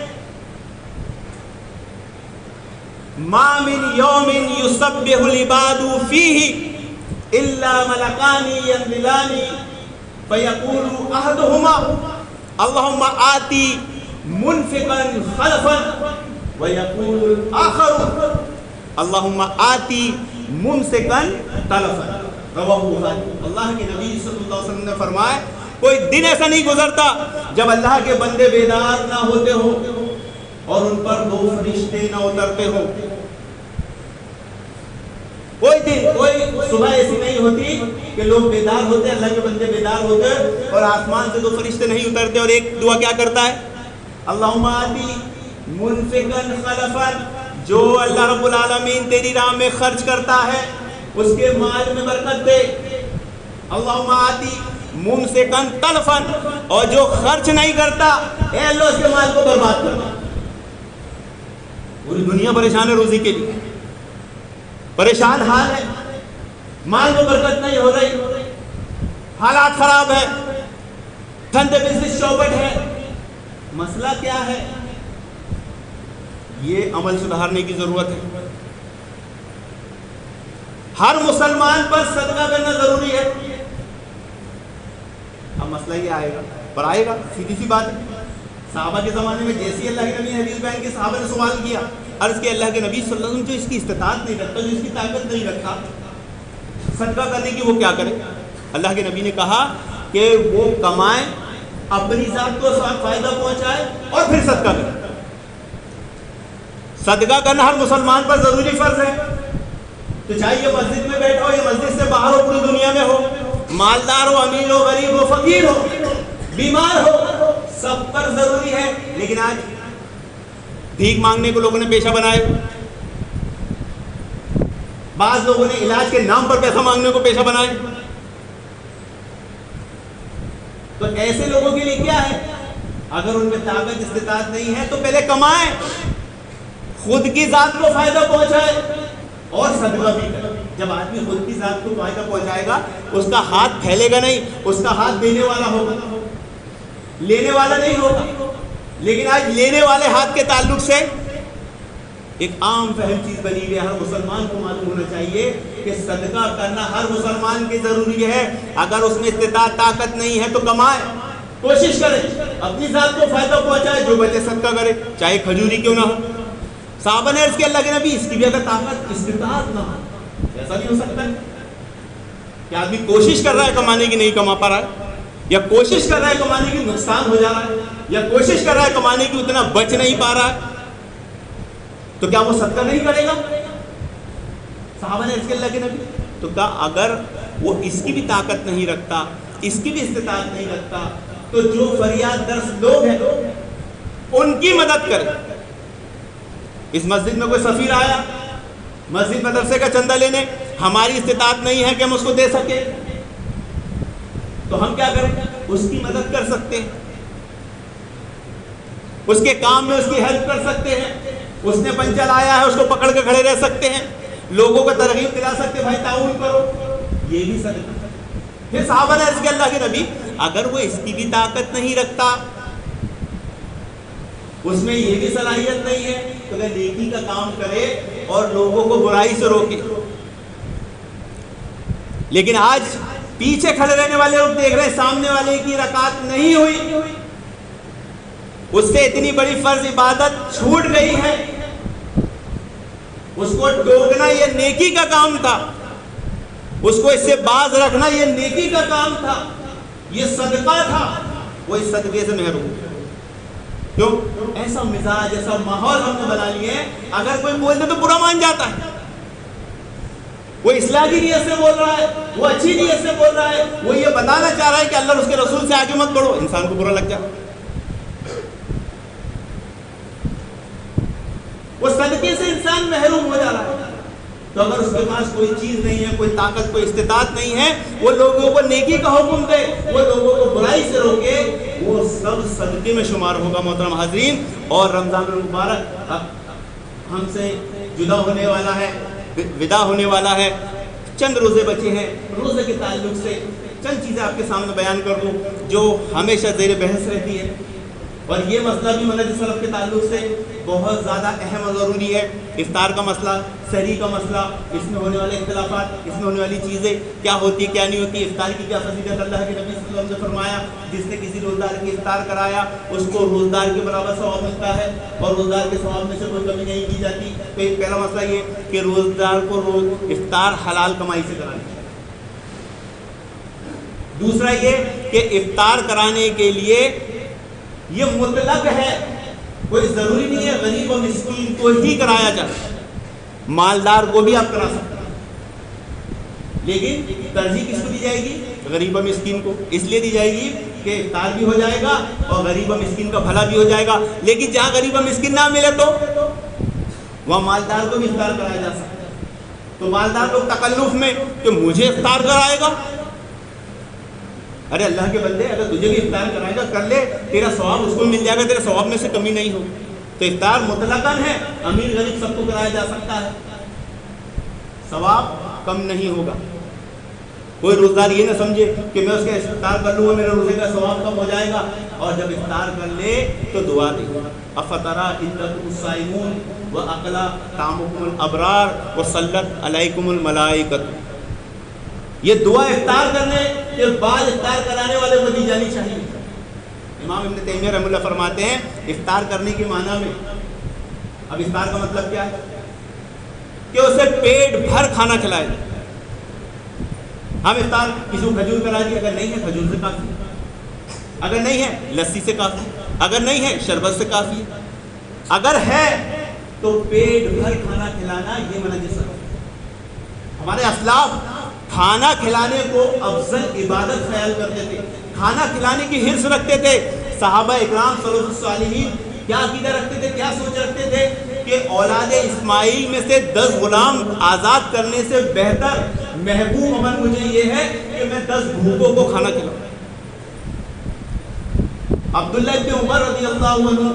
ما من یوم یسبح العباد فیہ الا ملکان ینزلان فیقول احدہما اللہم آتی منفقا خلفا ویقول الاخر اللہم آتی ممسکا تلفا. رواہ بخاری. اللہ کے نبی صلی اللہ علیہ وسلم نے فرمایا کوئی دن ایسا نہیں گزرتا جب اللہ کے بندے بیدار نہ ہوتے ہو اور ان پر 2 فرشتے نہ اترتے ہو. کوئی دن، کوئی صبح ایسی نہیں ہوتی کہ لوگ بیدار ہوتے، اللہ کے بندے بیدار ہوتے اور آسمان سے 2 فرشتے نہیں اترتے اور ایک دعا کیا کرتا ہے؟ اللہم آتی منفقا خلفا. جو اللہ رب العالمین تیری راہ میں خرچ کرتا ہے اس کے مال میں برکت دے. اللہم آتی ممسکا تلفا. اور جو خرچ نہیں کرتا اے اللہ اس کے مال کو برباد کرنا. پوری دنیا پریشان ہے روزی کے لیے، پریشان حال ہے، مال میں برکت نہیں ہو رہی، حالات خراب ہے، دھندے بزنس چوپٹ ہے. مسئلہ کیا ہے؟ یہ عمل سدھارنے کی ضرورت ہے. ہر مسلمان پر صدقہ کرنا ضروری ہے. اب مسئلہ یہ آئے گا پر آئے گا، سیدھی سی بات ہے. صحابہ کے زمانے میں جیسی اللہ کے نبی نے حدیث بیان کی، صحابہ نے سوال کیا، عرض کیا اللہ کے نبی صلی اللہ علیہ وسلم جو اس کی استطاعت نہیں رکھتا، جو اس کی طاقت نہیں رکھتا صدقہ کرنے کی، وہ کیا کرے؟ اللہ کے نبی نے کہا کہ وہ کمائے، اپنی ذات کو فائدہ پہنچائے اور پھر صدقہ کرے. صدقہ کرنا ہر مسلمان پر ضروری فرض ہے. تو چاہے یہ مسجد میں بیٹھا ہو یا مسجد سے باہر ہو، پوری دنیا میں ہو، مالدار ہو، امیر ہو، غریب ہو، فقیر ہو، بیمار ہو، سب پر ضروری ہے. لیکن آج بھیک مانگنے کو لوگوں نے پیشہ بنائے، بعض لوگوں نے علاج کے نام پر پیسہ مانگنے کو پیشہ بنائے. تو ایسے لوگوں کے لیے کیا ہے؟ اگر ان میں طاقت استطاعت نہیں ہے تو پہلے کمائیں، خود کی ذات کو فائدہ پہنچائے اور صدقہ بھی کرے. جب آدمی خود کی ذات کو فائدہ پہنچائے گا، اس کا ہاتھ پھیلے گا نہیں، اس کا ہاتھ دینے والا ہوگا، لینے والا نہیں ہوگا. لیکن آج لینے والے ہاتھ کے تعلق سے ایک عام فہم چیز بنی ہوئی ہے. ہر مسلمان کو معلوم ہونا چاہیے کہ صدقہ کرنا ہر مسلمان کے ضروری ہے. اگر اس میں استطاعت طاقت نہیں ہے تو کمائے، کوشش کرے، اپنی ذات کو فائدہ پہنچائے، جو بچے صدقہ کرے، چاہے کھجوری کیوں نہ ہو. صحابہ نے عرض کیا اللہ کے نبی اس کی بھی اگر طاقت استطاعت نہ ہو، ایسا نہیں ہو سکتا ہے کہ آدمی کوشش کر رہا ہے کمانے کی، نہیں کما پا رہا ہے، یا کوشش کر رہا ہے کمانے کی نقصان ہو جا رہا ہے، یا کوشش کر رہا ہے کمانے کی اتنا بچ نہیں پا رہا ہے، تو کیا وہ صدقہ نہیں کرے گا؟ صحابہ نے عرض کیا اللہ کے نبی، تو کہا اگر وہ اس کی بھی طاقت نہیں رکھتا، اس کی بھی استطاعت نہیں رکھتا، تو جو فریاد درس لوگ ہیں ان کی مدد کرے. اس مسجد میں کوئی سفیر آیا مسجد مدرسے کا چندہ لینے، ہماری استطاعت نہیں ہے کہ ہم اس کو دے سکیں، تو ہم کیا کریں؟ اس کی مدد کر سکتے ہیں، اس کے کام میں اس کی ہیلپ کر سکتے ہیں. اس نے پنچر آیا ہے، اس کو پکڑ کے کھڑے رہ سکتے ہیں، لوگوں کو ترغیب دلا سکتے ہیں، بھائی تعاون کرو. یہ بھی صدقہ. پھر صحابہ نے عرض کیا اللہ کے نبی اگر وہ اس کی بھی طاقت نہیں رکھتا، اس میں یہ بھی صلاحیت نہیں ہے، تو اگر نیکی کا کام کرے اور لوگوں کو برائی سے روکے. لیکن آج پیچھے کھڑے رہنے والے لوگ دیکھ رہے ہیں سامنے والے کی رکعت نہیں ہوئی، اس سے اتنی بڑی فرض عبادت چھوٹ گئی ہے، اس کو ٹوکنا یہ نیکی کا کام تھا، اس کو اس سے باز رکھنا یہ نیکی کا کام تھا، یہ صدقہ تھا، وہ اس صدقے سے محروم. کیوں؟ ایسا مزاج، ایسا ماحول ہم نے بنا لیے ہیں، اگر کوئی بول دے تو برا مان جاتا ہے. وہ اصلاح کی نیت سے بول رہا ہے، وہ اچھی نیت سے بول رہا ہے، وہ یہ بتانا چاہ رہا ہے کہ اللہ اور اس کے رسول سے آگے مت بڑھو، انسان کو برا لگ جاتا. وہ صدقے سے انسان محروم ہو جا رہا ہے. تو اگر اس کے پاس کوئی چیز نہیں ہے، کوئی طاقت، کوئی استطاعت نہیں ہے، وہ لوگوں کو نیکی کا حکم دے، وہ لوگوں کو برائی سے روکے، وہ سب صدقے میں شمار ہوگا. محترم حاضرین، اور رمضان المبارک ہم سے جدا ہونے والا ہے، ودا ہونے والا ہے. چند روزے بچے ہیں، روزے کے تعلق سے چند چیزیں آپ کے سامنے بیان کر دوں جو ہمیشہ زیر بحث رہتی ہے. اور یہ مسئلہ بھی منہج سلف کے تعلق سے بہت زیادہ اہم اور ضروری ہے. افطار کا مسئلہ، سحری کا مسئلہ، اس میں ہونے والے اختلافات، اس میں ہونے والی چیزیں کیا ہوتی ہے کیا نہیں ہوتی، افطار کی کیا فضیلت. اللہ کے نبی صلی اللہ علیہ وسلم نے فرمایا جس نے کسی روزدار کی افطار کرایا اس کو روزدار کے برابر ثواب ملتا ہے اور روزدار کے ثواب میں سے کوئی کمی نہیں کی جاتی. تو ایک پہلا مسئلہ یہ کہ روزدار کو روز افطار حلال کمائی سے کرانی چاہیے. دوسرا یہ کہ افطار کرانے کے لیے یہ مطلق ہے، کوئی ضروری نہیں ہے غریب و مسکین کو ہی کرایا جائے، مالدار کو بھی آپ کرا سکتے ہیں. لیکن ترجیح کس کو دی جائے گی؟ غریب و مسکین کو. اس لیے دی جائے گی کہ افطار بھی ہو جائے گا اور غریب و مسکین کا بھلا بھی ہو جائے گا. لیکن جہاں غریب و مسکین نہ ملے تو وہاں مالدار کو بھی افطار کرایا جا سکتا ہے. تو مالدار لوگ تکلف میں کہ مجھے افطار کرائے گا، ارے اللہ کے بندے اگر تجھے بھی افطار کرائے گا کر لے، تیرا ثواب اس کو مل جائے گا، تیرے ثواب میں سے کمی نہیں ہوگی. تو افطار مطلقاً ہے، امیر غریب سب کو کرایا جا سکتا ہے، ثواب کم نہیں ہوگا. کوئی روزدار یہ نہ سمجھے کہ میں اس کے افطار کر لوں گا میرے روزے کا ثواب کم ہو جائے گا، اور جب افطار کر لے تو دعا دے افطرا انکم الصائمون واکل طعامکم الابرار وصلت علیکم الملائکۃ. یہ دعا افطار کرنے کے بعد افطار کرانے والے کو دی جانی چاہیے. امام ابن تیمیہ رحمہ اللہ فرماتے ہیں افطار کرنے کے معنی میں، اب افطار کا مطلب کیا ہے کہ اسے پیٹ بھر کھانا کھلائے. ہم افطار کسی کو کھجور کرا دی، اگر نہیں ہے کھجور سے کافی، اگر نہیں ہے لسی سے کافی، اگر نہیں ہے شربت سے کافی، اگر ہے تو پیٹ بھر کھانا کھلانا یہ منہج سلف. ہمارے اسلاف کھانا کھلانے کو افضل عبادت خیال کرتے تھے، کھانا کھلانے کی حرص رکھتے تھے. صحابہ اکرام سلف الصالحین کیا عقیدہ رکھتے تھے، کیا سوچ رکھتے تھے کہ اولاد اسماعیل میں سے 10 غلام آزاد کرنے سے بہتر محبوب عمل مجھے یہ ہے کہ میں 10 بھوکوں کو کھانا کھلاؤں. عبداللہ ابن عمر رضی اللہ عنہ،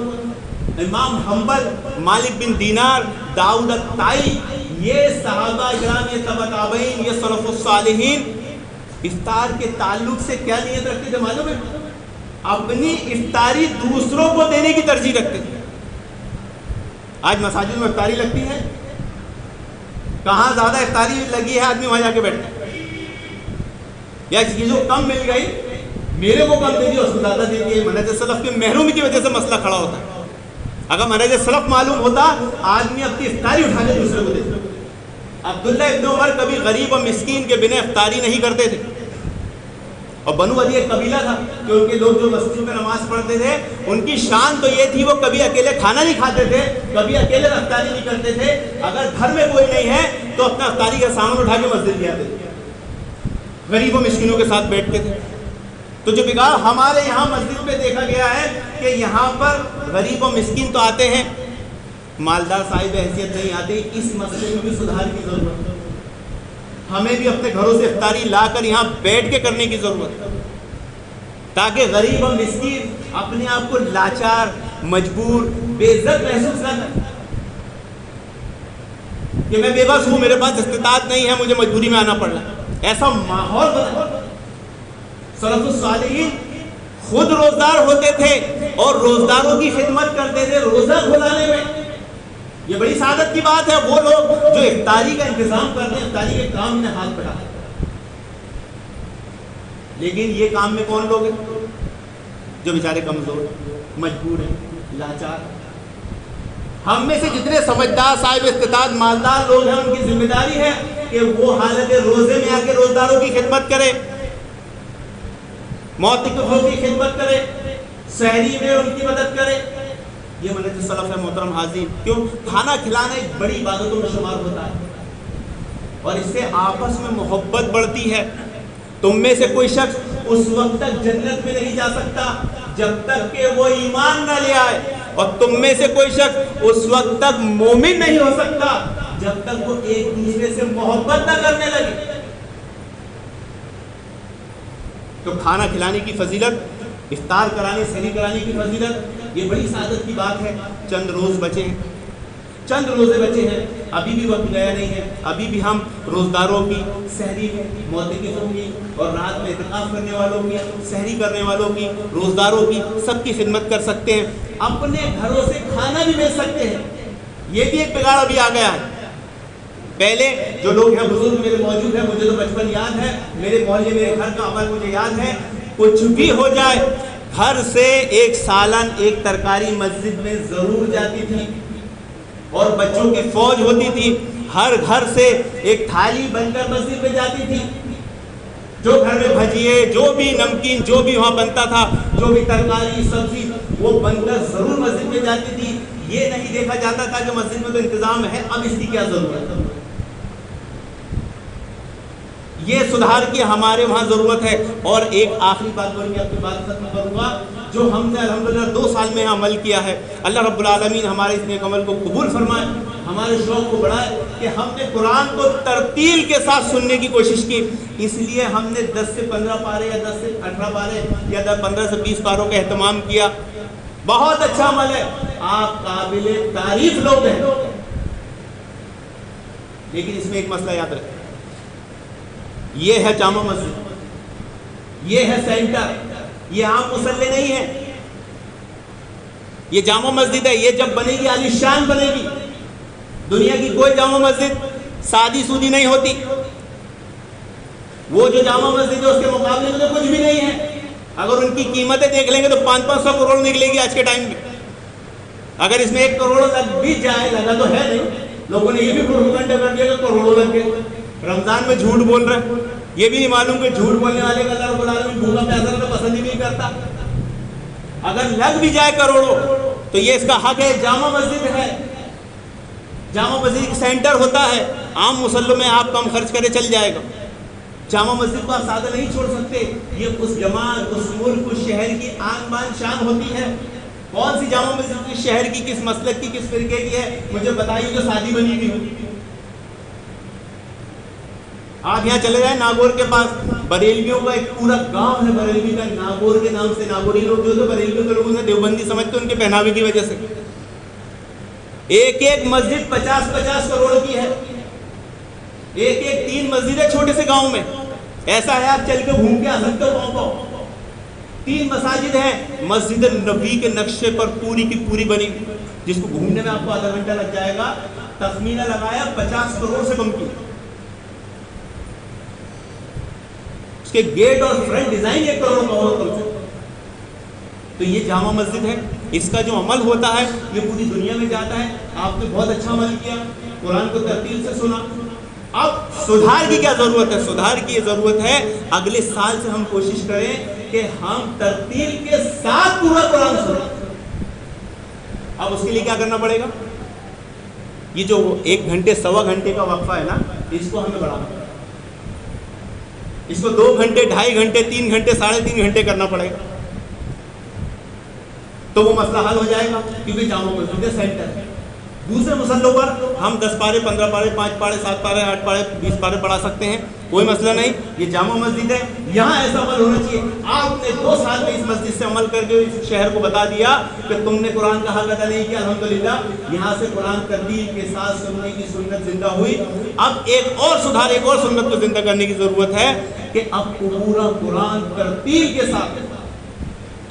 امام حنبل، مالک بن دینار، داؤد الطائی، یہ صحابہ اکرام، یہ تبع تابعین، یہ سلف الصالحین افطار کے تعلق سے کیا نیت رکھتے تھے معلوم ہے؟ اپنی افطاری دوسروں کو دینے کی ترجیح رکھتے تھے. آج مساجد میں افطاری لگتی ہے، کہاں زیادہ افطاری لگی ہے آدمی وہاں جا کے بیٹھتا ہے، یا کسی کو کم مل گئی میرے کو کم دے دی اس کو زیادہ دے دی. منہج سلف کے محرومی کی وجہ سے مسئلہ کھڑا ہوتا ہے. اگر منہج سلف معلوم ہوتا آدمی اپنی افطاری اٹھا کے دوسرے کو دیتا. عبداللہ ابن عمر کبھی غریب اور مسکین کے بنا افطاری نہیں کرتے تھے. اور بنو عدی ایک قبیلہ تھا کہ ان کے لوگ جو مسجد میں نماز پڑھتے تھے ان کی شان تو یہ تھی وہ کبھی اکیلے کھانا نہیں کھاتے تھے، کبھی اکیلے افطاری نہیں کرتے تھے. اگر گھر میں کوئی نہیں ہے تو اپنا افطاری کا سامان اٹھا کے مسجد لے آتے تھے، غریب و مسکینوں کے ساتھ بیٹھتے تھے. تو جو بگاڑ ہمارے یہاں مسجد میں دیکھا گیا ہے کہ یہاں پر غریب و مسکین تو آتے ہیں، مالدار صاحب حیثیت نہیں آتے. اس مسئلے میں بھی سدھار کی ضرورت ہے. ہمیں بھی اپنے گھروں سے افطاری لا کر یہاں بیٹھ کے کرنے کی ضرورت ہے، تاکہ غریب اور مسکین اپنے آپ کو لاچار، مجبور، بے عزت محسوس نہ کریں کہ میں بے بس ہوں، میرے پاس استطاعت نہیں ہے، مجھے مجبوری میں آنا پڑ رہا ہے. ایسا ماحول بنا. سلف الصالحین خود روزدار ہوتے تھے اور روزداروں کی خدمت کرتے تھے روزہ کھلانے میں. یہ بڑی سعادت کی بات ہے. وہ لوگ جو افطاری کا انتظام کرتے ہیں، افطاری کے کام میں ہاتھ بڑھاتے ہیں، لیکن یہ کام میں کون لوگ ہیں جو بیچارے کمزور، مجبور ہیں، لاچار. ہم میں سے جتنے سمجھدار، صاحب استطاعت، مالدار لوگ ہیں ان کی ذمہ داری ہے کہ وہ حالت روزے میں آ کے روزداروں کی خدمت کرے، معتکفوں کی خدمت کرے، سحری میں ان کی مدد کرے. یہ منہج سلف ہے محترم حاضرین. کیوں؟ کھانا کھلانا ایک بڑی عبادتوں میں شمار ہوتا ہے اور اس سے آپس میں محبت بڑھتی ہے. تم میں سے کوئی شخص اس وقت تک جنت میں نہیں جا سکتا جب تک کہ وہ ایمان نہ لے آئے، اور تم میں سے کوئی شخص اس وقت تک مومن نہیں ہو سکتا جب تک وہ ایک دوسرے سے محبت نہ کرنے لگے. تو کھانا کھلانے کی فضیلت، افطار کرانے، سحری کرانے کی فضیلت، یہ بڑی سعادت کی بات ہے. چند روز بچے ہیں، چند روزے بچے ہیں، ابھی بھی وقت گیا نہیں ہے. ابھی بھی ہم روزداروں کی، سحری کی، معتکفوں کی اور رات میں اعتکاف کرنے والوں کی، سحری کرنے والوں کی، روزداروں کی، سب کی خدمت کر سکتے ہیں. اپنے گھروں سے کھانا بھی بھیج سکتے ہیں. یہ بھی ایک بگاڑ ابھی آ گیا ہے. پہلے جو لوگ ہیں بزرگ میرے موجود ہیں، مجھے تو بچپن یاد ہے، میرے محلے میرے گھر کا عمل مجھے یاد ہے. کچھ بھی ہو جائے گھر سے ایک سالن، ایک ترکاری مسجد میں ضرور جاتی تھی اور بچوں کی فوج ہوتی تھی. ہر گھر سے ایک تھالی بن کر مسجد میں جاتی تھی. جو گھر میں بھجیے، جو بھی نمکین، جو بھی وہاں بنتا تھا، جو بھی ترکاری سبزی، وہ بن کر ضرور مسجد میں جاتی تھی. یہ نہیں دیکھا جاتا تھا کہ مسجد میں تو انتظام ہے، اب اس کی کیا ضرورت ہے. یہ سدھار کی ہمارے وہاں ضرورت ہے. اور ایک آخری بات بول کے اپنی بات ختم کروں گا، جو ہم نے الحمدللہ 2 سال میں عمل کیا ہے. اللہ رب العالمین ہمارے اس نیک عمل کو قبول فرمائے، ہمارے شوق کو بڑھائے کہ ہم نے قرآن کو ترتیل کے ساتھ سننے کی کوشش کی. اس لیے ہم نے 10 سے 15 پارے یا 10 سے 18 پارے یا 15 سے 20 پاروں کا اہتمام کیا. بہت اچھا عمل ہے، آپ قابل تعریف لوگ ہیں. لیکن اس میں ایک مسئلہ یاد رکھیں، یہ ہے جامع مسجد, یہ ہے سینٹر, یہ عام مصلی نہیں ہے, یہ جامع مسجد ہے. یہ جب بنے گی عالی شان بنے گی. دنیا کی کوئی جامع مسجد سادی سودی نہیں ہوتی. وہ جو جامع مسجد ہے اس کے مقابلے میں تو کچھ بھی نہیں ہے. اگر ان کی قیمتیں دیکھ لیں گے تو 500 کروڑ نکلے گی آج کے ٹائم میں. اگر اس میں 1 کروڑ لگ بھی جائے, لگا تو ہے نہیں, لوگوں نے یہ بھی پروپیگنڈا کر دیا کہ کروڑوں لگ گئے. رمضان میں جھوٹ بول رہے ہیں, یہ بھی نہیں معلوم کہ جھوٹ بولنے والے کا اللہ رب العالمین بھوکا پیاسا تو پسند ہی نہیں کرتا. اگر لگ بھی جائے کروڑوں تو یہ اس کا حق ہے. جامع مسجد ہے, جامع مسجد ایک سینٹر ہوتا ہے. عام مسلوں میں آپ کم خرچ کرے چل جائے گا. جامع مسجد کو آپ سادہ نہیں چھوڑ سکتے. یہ اس جماعت, اس ملک, اس شہر کی آن بان شان ہوتی ہے. کون سی جامع مسجد کس شہر کی, کس مسلک کی, کس فرقے کی ہے مجھے بتائیے جو شادی بنی ہوئی ہو. آپ یہاں چلے جائیں ناگور کے پاس, بریلویوں کا ایک پورا گاؤں ہے بریلوی کا, ناگور کے نام سے. ناگوری لوگ جو بریلویوں کے لوگوں سے دیوبندی سمجھتے ان کے پہناوے کی وجہ سے. ایک ایک مسجد 50-50 کروڑ کی ہے. ایک 3 مسجدیں چھوٹے سے گاؤں میں. ایسا ہے آپ چل کے گھوم کے آ سکتے ہو گاؤں کو. 3 مساجد ہیں. مسجد نبی کے نقشے پر پوری کی پوری بنی, جس کو گھومنے میں آپ کو آدھا گھنٹہ لگ جائے گا. تخمینہ لگایا 50 کروڑ سے کم کی. اس کے گیٹ اور فرنٹ ڈیزائن 1 کروڑ کا ہوگا. تو یہ جامع مسجد ہے. اس کا جو عمل ہوتا ہے یہ پوری دنیا میں جاتا ہے. آپ نے بہت اچھا عمل کیا, قرآن کو ترتیل سے سنا. اب سدھار کی کیا ضرورت ہے؟ سدھار کی یہ ضرورت ہے اگلے سال سے ہم کوشش کریں کہ ہم ترتیل کے ساتھ پورا قرآن سنیں. اب اس کے لیے کیا کرنا پڑے گا؟ یہ جو 1 گھنٹے 1.25 گھنٹے کا وقفہ ہے نا, اس کو ہمیں بڑھانا پڑے گا. اس کو 2 گھنٹے, 2.5 گھنٹے, 3 گھنٹے, 3.5 گھنٹے کرنا پڑے گا. تو وہ مسئلہ حل ہو جائے گا, کیونکہ جامع مسجد سینٹر ہے. دوسرے مسلوں پر ہم 10 پارے, 15 پارے, 5 پارے, 7 پارے, 8 پارے, 20 پارے پڑھا سکتے ہیں, کوئی مسئلہ نہیں. یہ جامع مسجد ہے, یہاں ایسا عمل ہونا چاہیے. آپ نے 2 سال میں اس مسجد سے عمل کر کے اس شہر کو بتا دیا کہ تم نے قرآن کا حق ادا نہیں کیا. الحمدللہ یہاں سے قرآن ترتیل کے ساتھ سننے کی سنت زندہ ہوئی. اب ایک اور سدھار, ایک اور سنت کو زندہ کرنے کی ضرورت ہے کہ اب پورا قرآن ترتیل کے ساتھ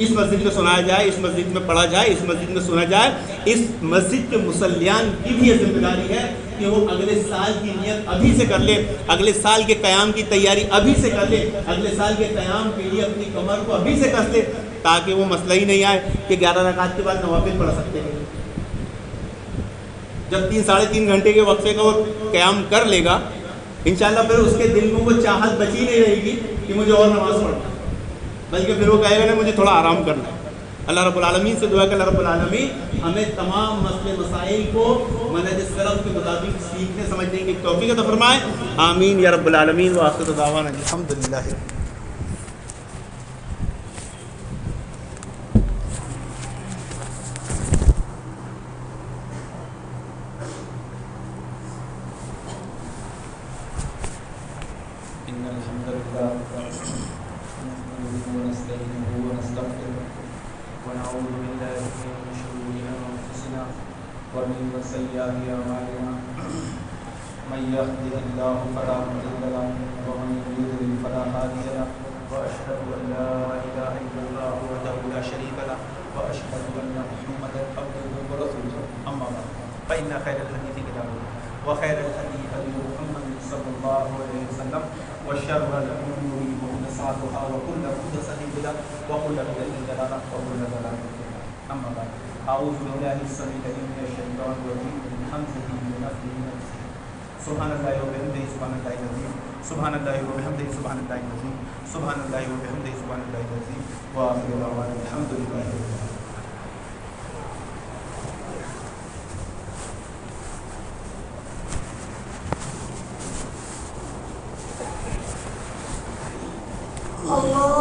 اس مسجد میں سنایا جائے, اس مسجد میں پڑھا جائے, اس مسجد میں سنا جائے. اس مسجد کے مصلیان کی بھی یہ ذمہ داری ہے کہ وہ اگلے سال کی نیت ابھی سے کر لے, اگلے سال کے قیام کی تیاری ابھی سے کر لے, اگلے سال کے قیام کے لیے اپنی کمر کو ابھی سے کس لے, تاکہ وہ مسئلہ ہی نہیں آئے کہ 11 رکعت کے بعد نوافل پڑھ سکتے ہیں. جب 3-3.5 گھنٹے کے وقفے کا وہ قیام کر لے گا انشاءاللہ, پھر اس کے دل میں وہ چاہت بچی نہیں رہے گی کہ مجھے اور نماز پڑھنا, بلکہ پھر وہ کہے گا نا مجھے تھوڑا آرام کرنا ہے. اللہ رب العالمین سے دعا کہ اللہ رب العالمین ہمیں تمام مسئلے مسائل کو منہج سلف کے مطابق سیکھنے سمجھنے کی توفیق عطا فرمائے. آمین یا رب العالمین. وآخر دعوانا الحمدللہ. سيئات أعمالنا من يهده الله فلا مضل له ومن يضلل فلا هادي له وأشهد أن لا إله إلا الله وحده لا شريك له وأشهد أن محمدا عبده ورسوله أما بعد فإن خير الحديث كتاب الله وخير الهدي هدي محمد صلى الله عليه وسلم وشر الأمور محدثاتها وكل محدثة بدعة وكل بدعة ضلالة وكل ضلالة في النار. أما بعد أعوذ بالله السميع العليم من الشيطان الرجيم من همزه ونفخه ونفسه. سبحان الله وبحمده سبحان الله العظيم سبحان الله وبحمده سبحان الله العظيم سبحان الله وبحمده سبحان الله العظيم وآخر دعوانا الحمد لله رب العالمين. Allah